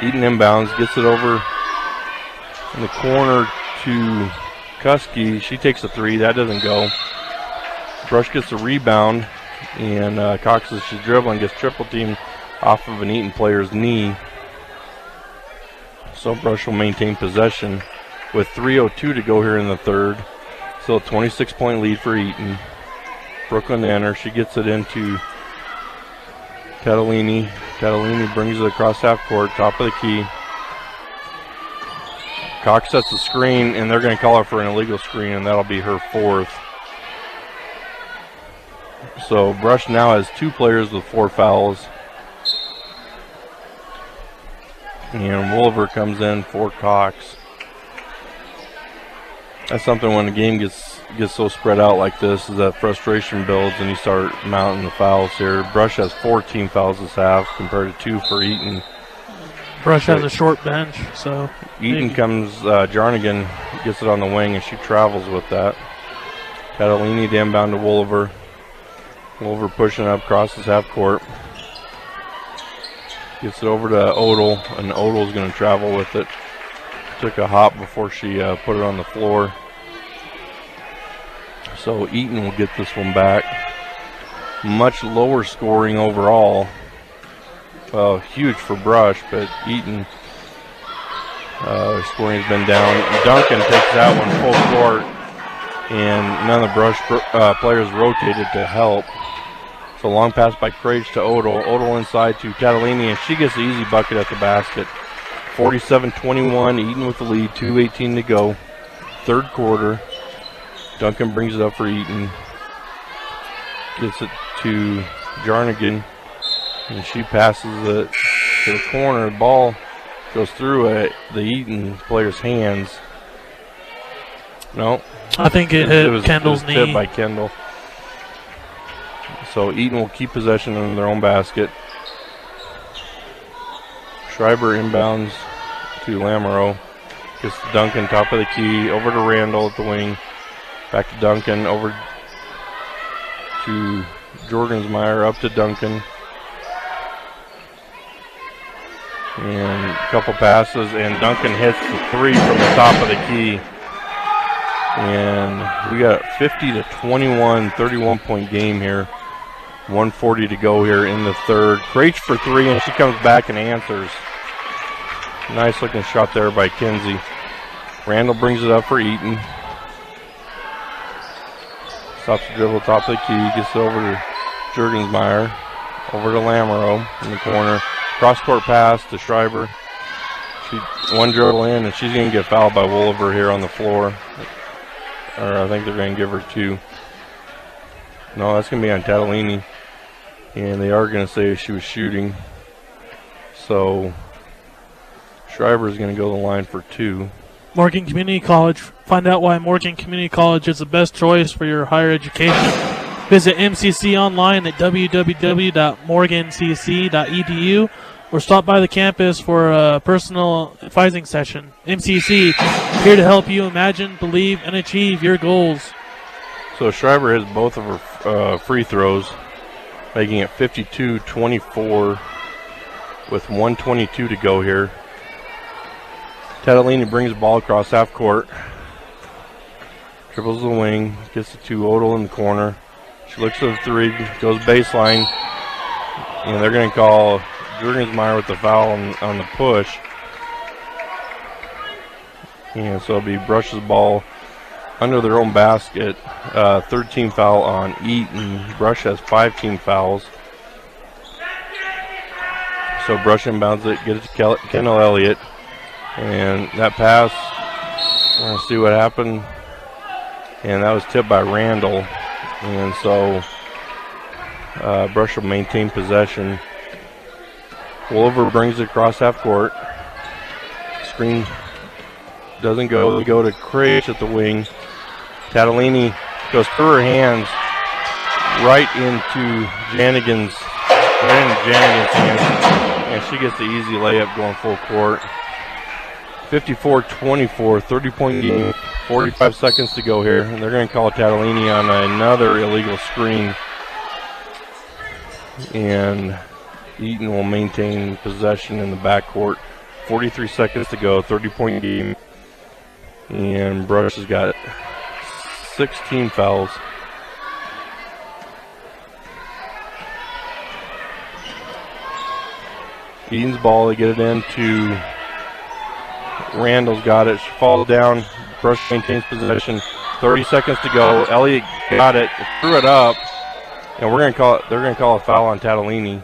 Eaton inbounds, gets it over in the corner to Kuski. She takes a 3. That doesn't go. Brush gets a rebound, and Cox, as she's dribbling, gets triple teamed off of an Eaton player's knee. So Brush will maintain possession with 3:02 to go here in the 3rd. So a 26-point lead for Eaton. Brooklyn to enter. She gets it into Tatalini. Tatalini brings it across half court, top of the key. Cox sets the screen, and they're going to call her for an illegal screen, and that'll be her 4th. So Brush now has 2 players with 4 fouls. And Wolver comes in for Cox. That's something when the game gets so spread out like this, is that frustration builds and you start mounting the fouls here. Brush has 14 fouls this half compared to 2 for Eaton. Brush has a short bench, so Eaton comes, Jarnigan gets it on the wing, and she travels with that. Catalini to inbound to Wolver. Wolver pushing up, crosses half court. Gets it over to Odell, and Odell's going to travel with it. Took a hop before she put it on the floor. So Eaton will get this one back. Much lower scoring overall. Well, huge for Brush, but Eaton, their scoring has been down. Duncan takes that one full court, and none of the Brush players rotated to help. So long pass by Craich to Odell. Odell inside to Catalini, and she gets the easy bucket at the basket. 47-21, Eaton with the lead, 2:18 to go. 3rd quarter. Duncan brings it up for Eaton. Gets it to Jarnigan, and she passes it to the corner. The ball goes through the Eaton player's hands. No. I think it hit Kendall's knee. Tipped by Kendall. So Eaton will keep possession in their own basket. Schreiber inbounds to Lamoureux. Gets to Duncan, top of the key, over to Randall at the wing. Back to Duncan, over to Jorgensmeyer, up to Duncan. And a couple passes, and Duncan hits the three from the top of the key. And we got 50-21, 31-point game here. 1:40 to go here in the third. Craich for three, and she comes back and answers. Nice looking shot there by Kinsey. Randall brings it up for Eaton. Stops the dribble, top of the key, gets it over to Jorgensmeyer. Over to Lamoureux in the corner. Cross-court pass to Schreiber. One dribble in, and she's going to get fouled by Wolliver here on the floor. Or I think they're going to give her two. No, that's going to be on Tatalini. And they are going to say she was shooting. So Schreiber is going to go to the line for two. Morgan Community College. Find out why Morgan Community College is the best choice for your higher education. Visit MCC online at www.morgancc.edu or stop by the campus for a personal advising session. MCC, here to help you imagine, believe, and achieve your goals. So Schreiber has both of her free throws, making it 52-24 with 1:22 to go here. Tatalini brings the ball across half court. Dribbles the wing, gets it to Odell in the corner. She looks at the three, goes baseline, and they're going to call Jorgensmeyer with the foul on the push. And so it'll be brushes the ball under their own basket. Third team foul on Eaton. Brush has 5 team fouls. So Brush inbounds it, get it to Kendall Elliott. And that pass, we're going to see what happened. And that was tipped by Randall. And so Brush will maintain possession. Wolliver brings it across half court. Screen doesn't go. We go to Craich at the wing. Tatalini goes through her hands right into Janigan's hands. And she gets the easy layup going full court. 54-24, 30-point game. 45 seconds to go here, and they're going to call Tatalini on another illegal screen. And Eaton will maintain possession in the backcourt. 43 seconds to go, 30-point game. And Brush has got 16 fouls. Eaton's ball, they get it into Randall's got it. She falls down. Brush maintains possession. 30 seconds to go. Elliott got it, threw it up, and we're going to call it. They're going to call a foul on Tatalini,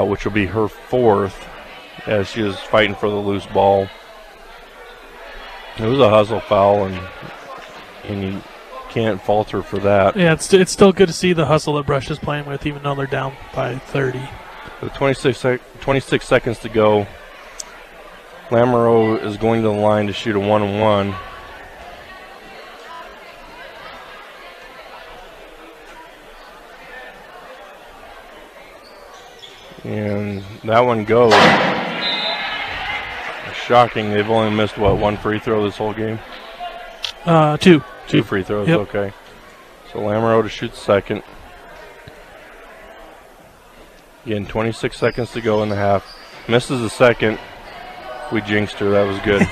which will be her fourth, as she was fighting for the loose ball. It was a hustle foul, and you can't fault her for that. Yeah, it's still good to see the hustle that Brush is playing with, even though they're down by 30. With 26 seconds to go. Lamoureux is going to the line to shoot a 1-on-1. And that one goes. Shocking. They've only missed, what, one free throw this whole game? Two. Two free throws, yep. Okay. So Lamoureux to shoot second. Again, 26 seconds to go in the half. Misses the second. We jinxed her. That was good.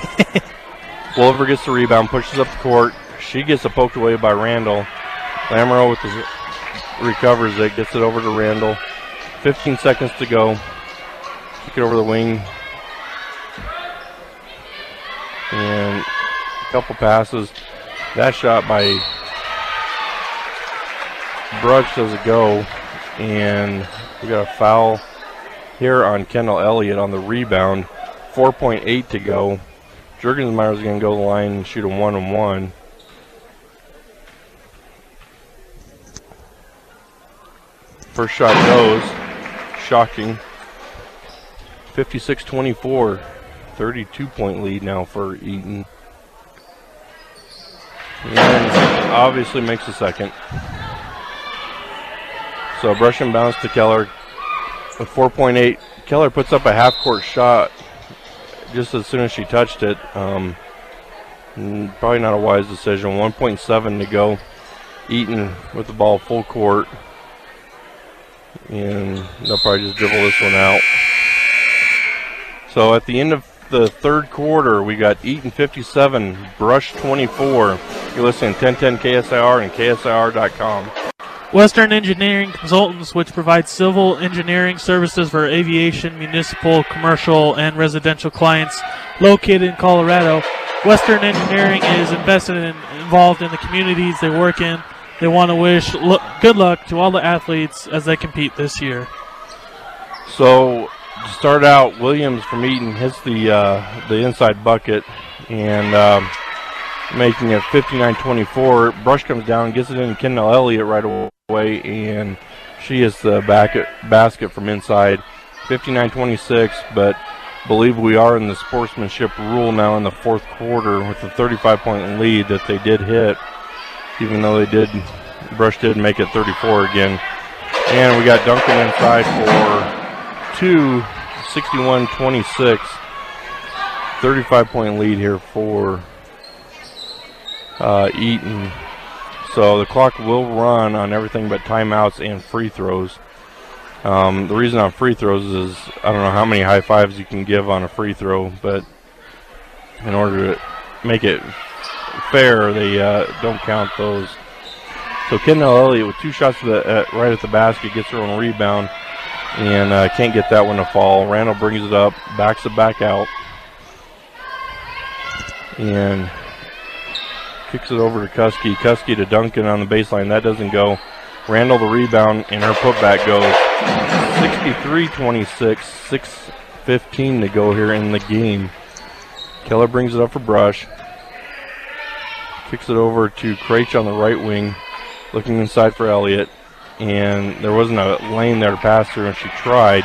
Wolliver gets the rebound, pushes up the court. She gets it poked away by Randall. Lamoureux recovers it, gets it over to Randall. 15 seconds to go. Kick it over the wing. And a couple passes. That shot by Brush doesn't go. And we got a foul here on Kendall Elliott on the rebound. 4.8 to go. Jorgensmeyer is going to go to the line and shoot a 1-on-1. First shot goes. Shocking. 56-24. 32-point lead now for Eaton. And obviously makes a second. So Brush and bounce to Keller with 4.8. Keller puts up a half-court shot. just as soon as she touched it. Probably not a wise decision. 1.7 to go. Eaton with the ball full court. And they'll probably just dribble this one out. So at the end of the third quarter, we got Eaton 57, Brush 24. You're listening to 1010 KSIR and KSIR.com. Western Engineering Consultants, which provides civil engineering services for aviation, municipal, commercial, and residential clients located in Colorado. Western Engineering is invested and involved in the communities they work in. They want to wish good luck to all the athletes as they compete this year. So to start out, Williams from Eaton hits the inside bucket and making it 59-24. Brush comes down, gets it in Kendall Elliott right away, and she hits the basket from inside. 59-26, but believe we are in the sportsmanship rule now in the fourth quarter with the 35-point lead that they did hit, even though Brush did make it 34 again. And we got Duncan inside for 2, 61-26. 35-point lead here for Eaton. So the clock will run on everything but timeouts and free throws. The reason on free throws is I don't know how many high fives you can give on a free throw, but in order to make it fair, they don't count those. So Kendall Elliott with 2 shots right at the basket, gets her own rebound, and can't get that one to fall. Randall brings it up, backs it back out, and kicks it over to Kuski. Kuski to Duncan on the baseline. That doesn't go. Randall the rebound, and her putback goes. 63-26, 6:15 to go here in the game. Keller brings it up for Brush. Kicks it over to Craich on the right wing, looking inside for Elliott. And there wasn't a lane there to pass through, and she tried.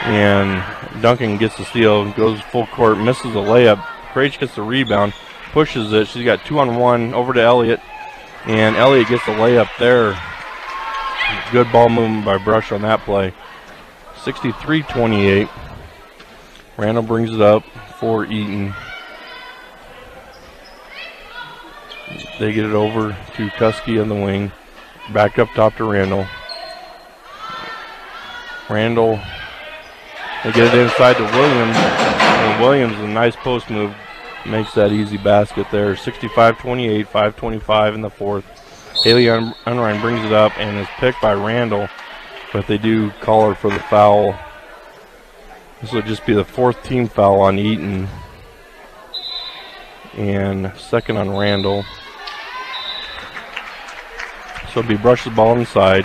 And Duncan gets the steal, goes full court, misses a layup. Craich gets the rebound, pushes it. She's got 2-on-1 over to Elliott, and Elliott gets the layup there. Good ball movement by Brush on that play. 63-28. Randall brings it up for Eaton. They get it over to Kuski on the wing. Back up top to Randall. Randall, they get it inside to Williams. And Williams, a nice post move, makes that easy basket there. 65-28, 5:25 in the fourth. Haley Unrein brings it up and is picked by Randall, but they do call her for the foul. This will just be the 4th team foul on Eaton, and second on Randall. So it'll be Brush the ball inside.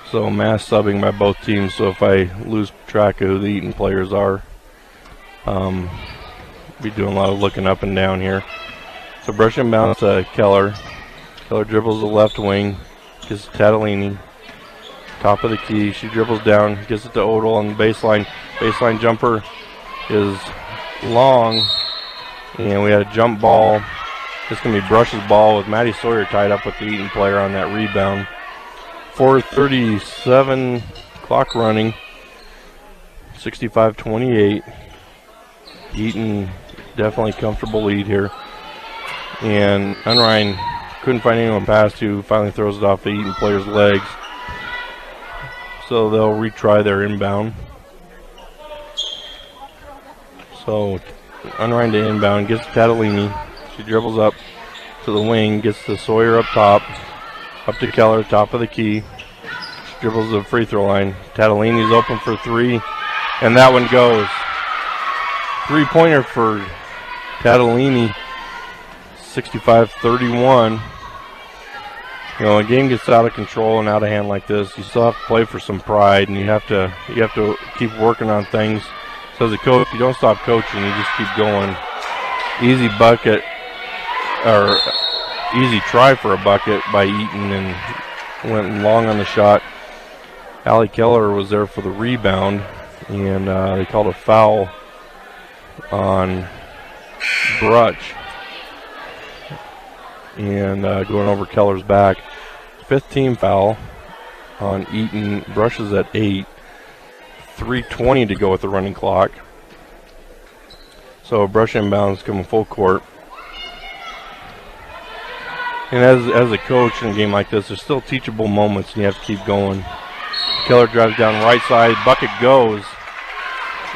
So mass subbing by both teams, so if I lose track of who the Eaton players are, be doing a lot of looking up and down here. So Brush inbounds to Keller. Keller dribbles the left wing, gets to Tatalini. Top of the key, she dribbles down, gets it to Odell on the baseline. Baseline jumper is long, and we had a jump ball. It's going to be Brush's ball with Maddie Sawyer tied up with the Eaton player on that rebound. 4:37, clock running. 65-28. Eaton definitely comfortable lead here. And Unrein couldn't find anyone to pass to, finally throws it off the Eaton player's legs. So they'll retry their inbound. So Unrein to inbound, gets to Tatalini. She dribbles up to the wing, gets to Sawyer up top. Up to Keller, top of the key. She dribbles to the free throw line. Tatalini's open for 3, and that one goes. 3-pointer for Tatalini, 65-31. You know, a game gets out of control and out of hand like this, you still have to play for some pride, and you have to keep working on things. So as a coach, you don't stop coaching, you just keep going. Easy bucket, or easy try for a bucket by Eaton, and went long on the shot. Allie Keller was there for the rebound, and they called a foul on Brutch, and going over Keller's back. 5th team foul, on Eaton. Brush is at 8. 3:20 to go with the running clock. So Brush inbounds coming full court. And as a coach in a game like this, there's still teachable moments and you have to keep going. Keller drives down right side, bucket goes,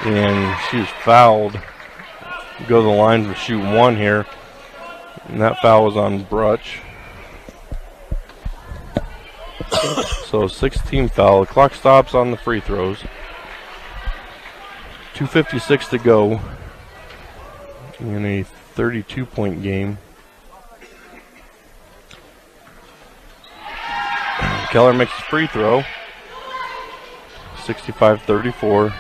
and she was fouled. Go to the line to shoot one here, and that foul was on Brutch. So 16 foul. The clock stops on the free throws. 2:56 to go in a 32-point game. Keller makes a free throw. 65-34.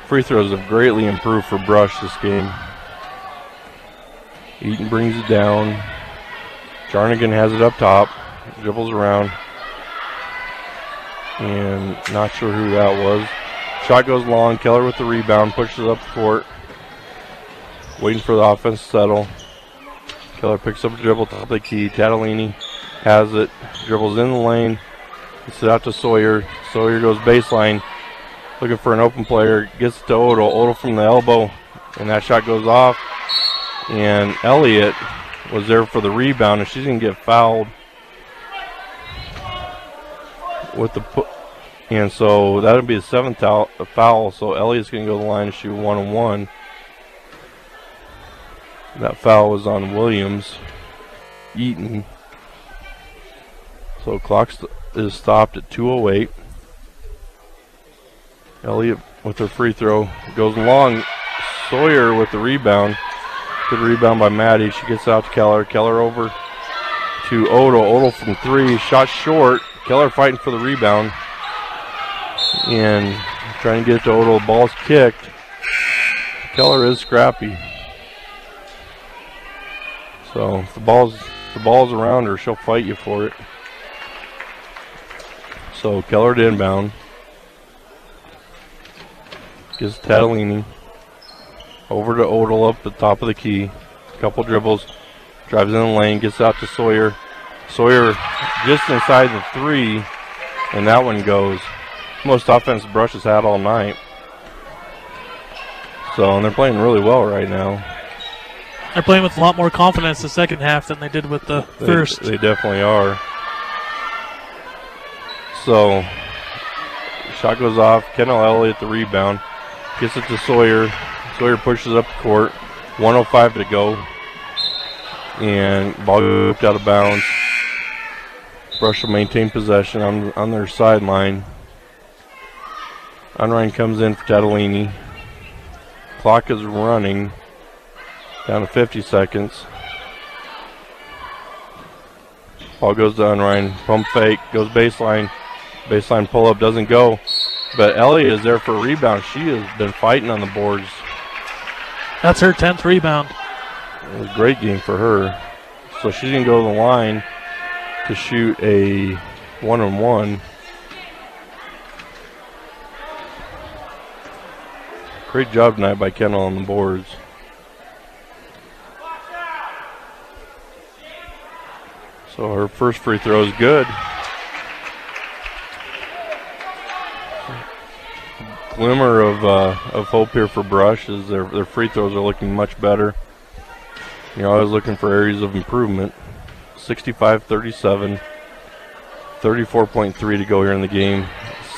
Free throws have greatly improved for Brush this game. Eaton brings it down. Jarnigan has it up top. Dribbles around. And not sure who that was. Shot goes long. Keller with the rebound. Pushes up the court. Waiting for the offense to settle. Keller picks up the dribble, top of the key. Tatalini has it. Dribbles in the lane. Gets it out to Sawyer. Sawyer goes baseline. Looking for an open player. Gets it to Odell. Odell from the elbow. And that shot goes off. And Elliott was there for the rebound, and she's going to get fouled with the and so that'll be the 7th foul. So Elliott's going to go to the line and shoot 1-on-1. That foul was on Williams. Eaton. So clock is stopped at 2:08. Elliott with her free throw goes long. Sawyer with the rebound. Good rebound by Maddie. She gets out to Keller. Keller over to Odell. Odell from 3. Shot short. Keller fighting for the rebound. And trying to get it to Odell. Ball's kicked. Keller is scrappy. So if the ball's around her, she'll fight you for it. So Keller to inbound. Gives Tatalini. Over to Odell up the top of the key. Couple dribbles. Drives in the lane. Gets out to Sawyer. Sawyer just inside the 3. And that one goes. Most offensive Brush has had all night. So, and they're playing really well right now. They're playing with a lot more confidence the second half than they did with the first. They definitely are. So, shot goes off. Kendall Elliott the rebound. Gets it to Sawyer. Sawyer pushes up the court. 1:05 to go. And ball whipped out of bounds. Brush will maintain possession on their sideline. Unrein comes in for Tatalini. Clock is running. Down to 50 seconds. Ball goes to Unrein. Pump fake. Goes baseline. Baseline pull up doesn't go. But Elliott is there for a rebound. She has been fighting on the boards. That's her 10th rebound. It was a great game for her. So she's going to go to the line to shoot a 1-on-1. Great job tonight by Kendall on the boards. So her first free throw is good. Glimmer of hope here for Brush is their free throws are looking much better. You're always looking for areas of improvement. 65-37, 34.3 to go here in the game.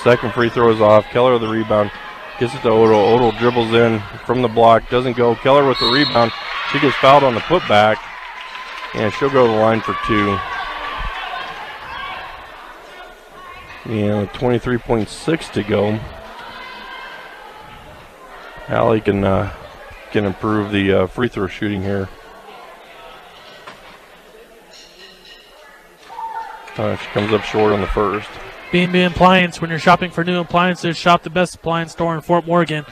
Second free throw is off. Keller with the rebound. Gets it to Odell. Odell dribbles in from the block. Doesn't go. Keller with the rebound. She gets fouled on the putback. And she'll go to the line for 2. And 23.6 to go. Allie can improve the free throw shooting here. She comes up short on the first. B&B Appliance. When you're shopping for new appliances, shop the best appliance store in Fort Morgan.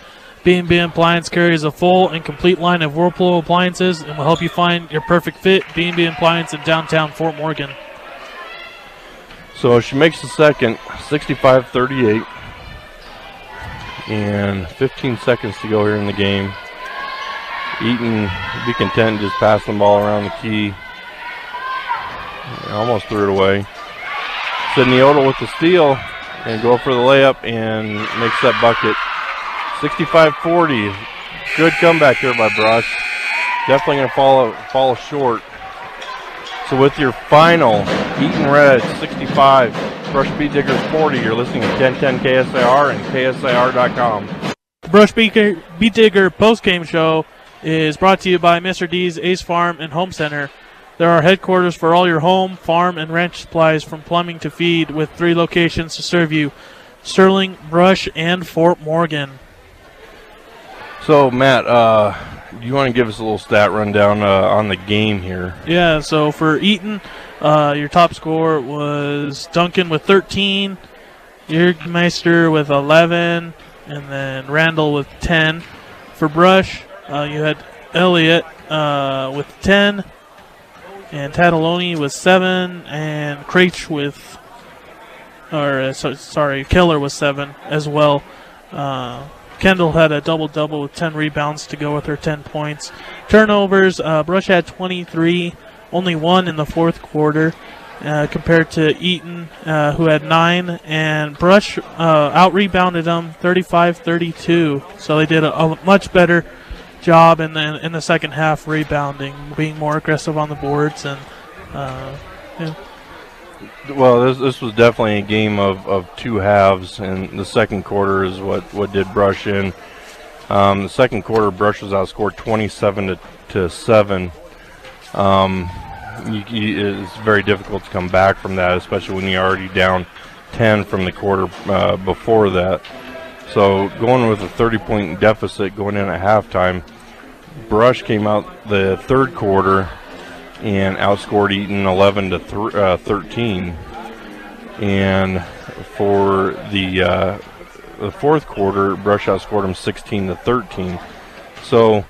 B&B Appliance carries a full and complete line of Whirlpool appliances and will help you find your perfect fit. B&B Appliance in downtown Fort Morgan. So she makes the second, 65-38. And 15 seconds to go here in the game. Eaton be content just passing the ball around the key. Almost threw it away. Sydney Odell with the steal and go for the layup and makes that bucket. 65-40. Good comeback here by Brush. Definitely going to fall short. So with your final, Eaton Red 65, Brush Beat Diggers 40. You're listening to 1010 KSIR and KSIR.com. Brush Beat Digger postgame show is brought to you by Mr. D's Ace Farm and Home Center. There are headquarters for all your home, farm, and ranch supplies from plumbing to feed with 3 locations to serve you: Sterling, Brush, and Fort Morgan. So, Matt, you want to give us a little stat rundown on the game here? Yeah, so for Eaton, your top scorer was Duncan with 13, Jägermeister with 11, and then Randall with 10. For Brush, you had Elliott with 10, and Tataloni with 7, and Craich with, Keller with 7 as well. Kendall had a double-double with 10 rebounds to go with her 10 points. Turnovers, Brush had 23, only 1 in the fourth quarter, compared to Eaton, who had 9. And Brush out-rebounded them 35-32. So they did a much better job in the second half rebounding, being more aggressive on the boards. And yeah. Well, this was definitely a game of 2 halves, and the second quarter is what did Brush in. The second quarter, Brush was outscored 27-7. It's very difficult to come back from that, especially when you're already down 10 from the quarter before that. So going with a 30-point deficit going in at halftime, Brush came out the third quarter and outscored Eaton 11-13. And for the fourth quarter, Brush outscored them 16-13. So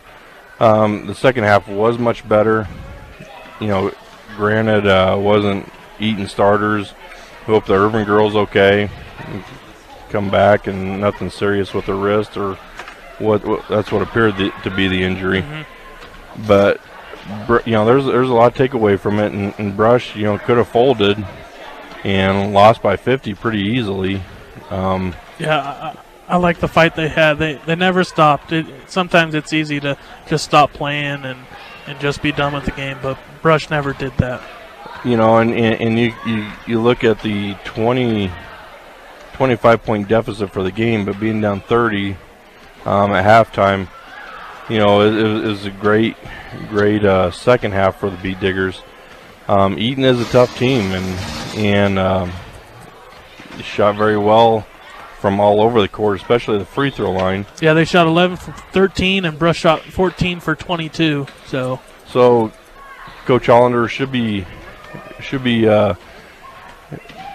the second half was much better. You know, granted, wasn't Eaton starters. Hope the Irvin girls okay. Come back and nothing serious with the wrist or what that's what appeared to be the injury. Mm-hmm. But you know, there's a lot to take away from it, and Brush, you know, could have folded and lost by 50 pretty easily. Yeah, I like the fight they had. They never stopped. Sometimes it's easy to just stop playing and just be done with the game, but Brush never did that. You know, and you look at the 25-point deficit for the game, but being down 30 at halftime, you know, it was a great second half for the Beat Diggers. Eaton is a tough team, and shot very well from all over the court, especially the free throw line. Yeah, they shot 11 for 13, and Brush shot 14 for 22. So Coach Hollander should be a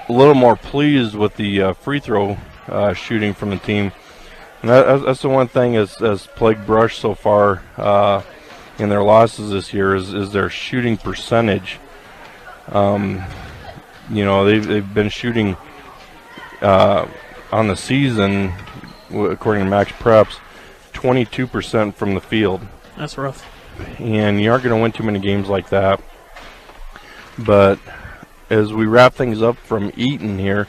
little more pleased with the free throw shooting from the team. And that's the one thing has plagued Brush so far in their losses this year is their shooting percentage. You know, they've been shooting on the season, according to Max Preps, 22% from the field. That's rough. And you aren't going to win too many games like that. But as we wrap things up from Eaton here,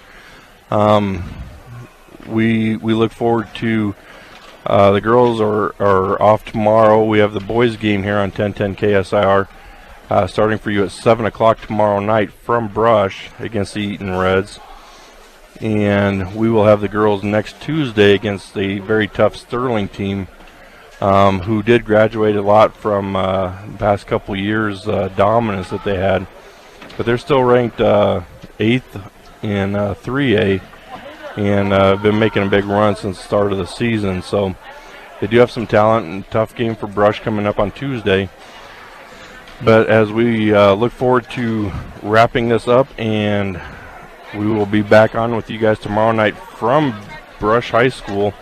we look forward to the girls are off tomorrow. We have the boys game here on 1010 KSIR starting for you at 7 o'clock tomorrow night from Brush against the Eaton Reds. And we will have the girls next Tuesday against a very tough Sterling team who did graduate a lot from the past couple years' dominance that they had. But they're still ranked 8th in 3A and been making a big run since the start of the season. So they do have some talent, and tough game for Brush coming up on Tuesday. But as we look forward to wrapping this up, and we will be back on with you guys tomorrow night from Brush High School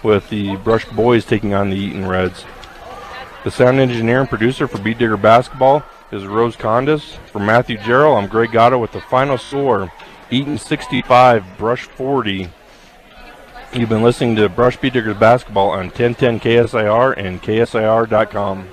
with the Brush boys taking on the Eaton Reds. The sound engineer and producer for Beat Digger Basketball is Rose Condis. For Matthew Jarrell, I'm Greg Gatto with the final score, Eaton 65, Brush 40. You've been listening to Brush Beat Diggers Basketball on 1010 KSIR and KSIR.com.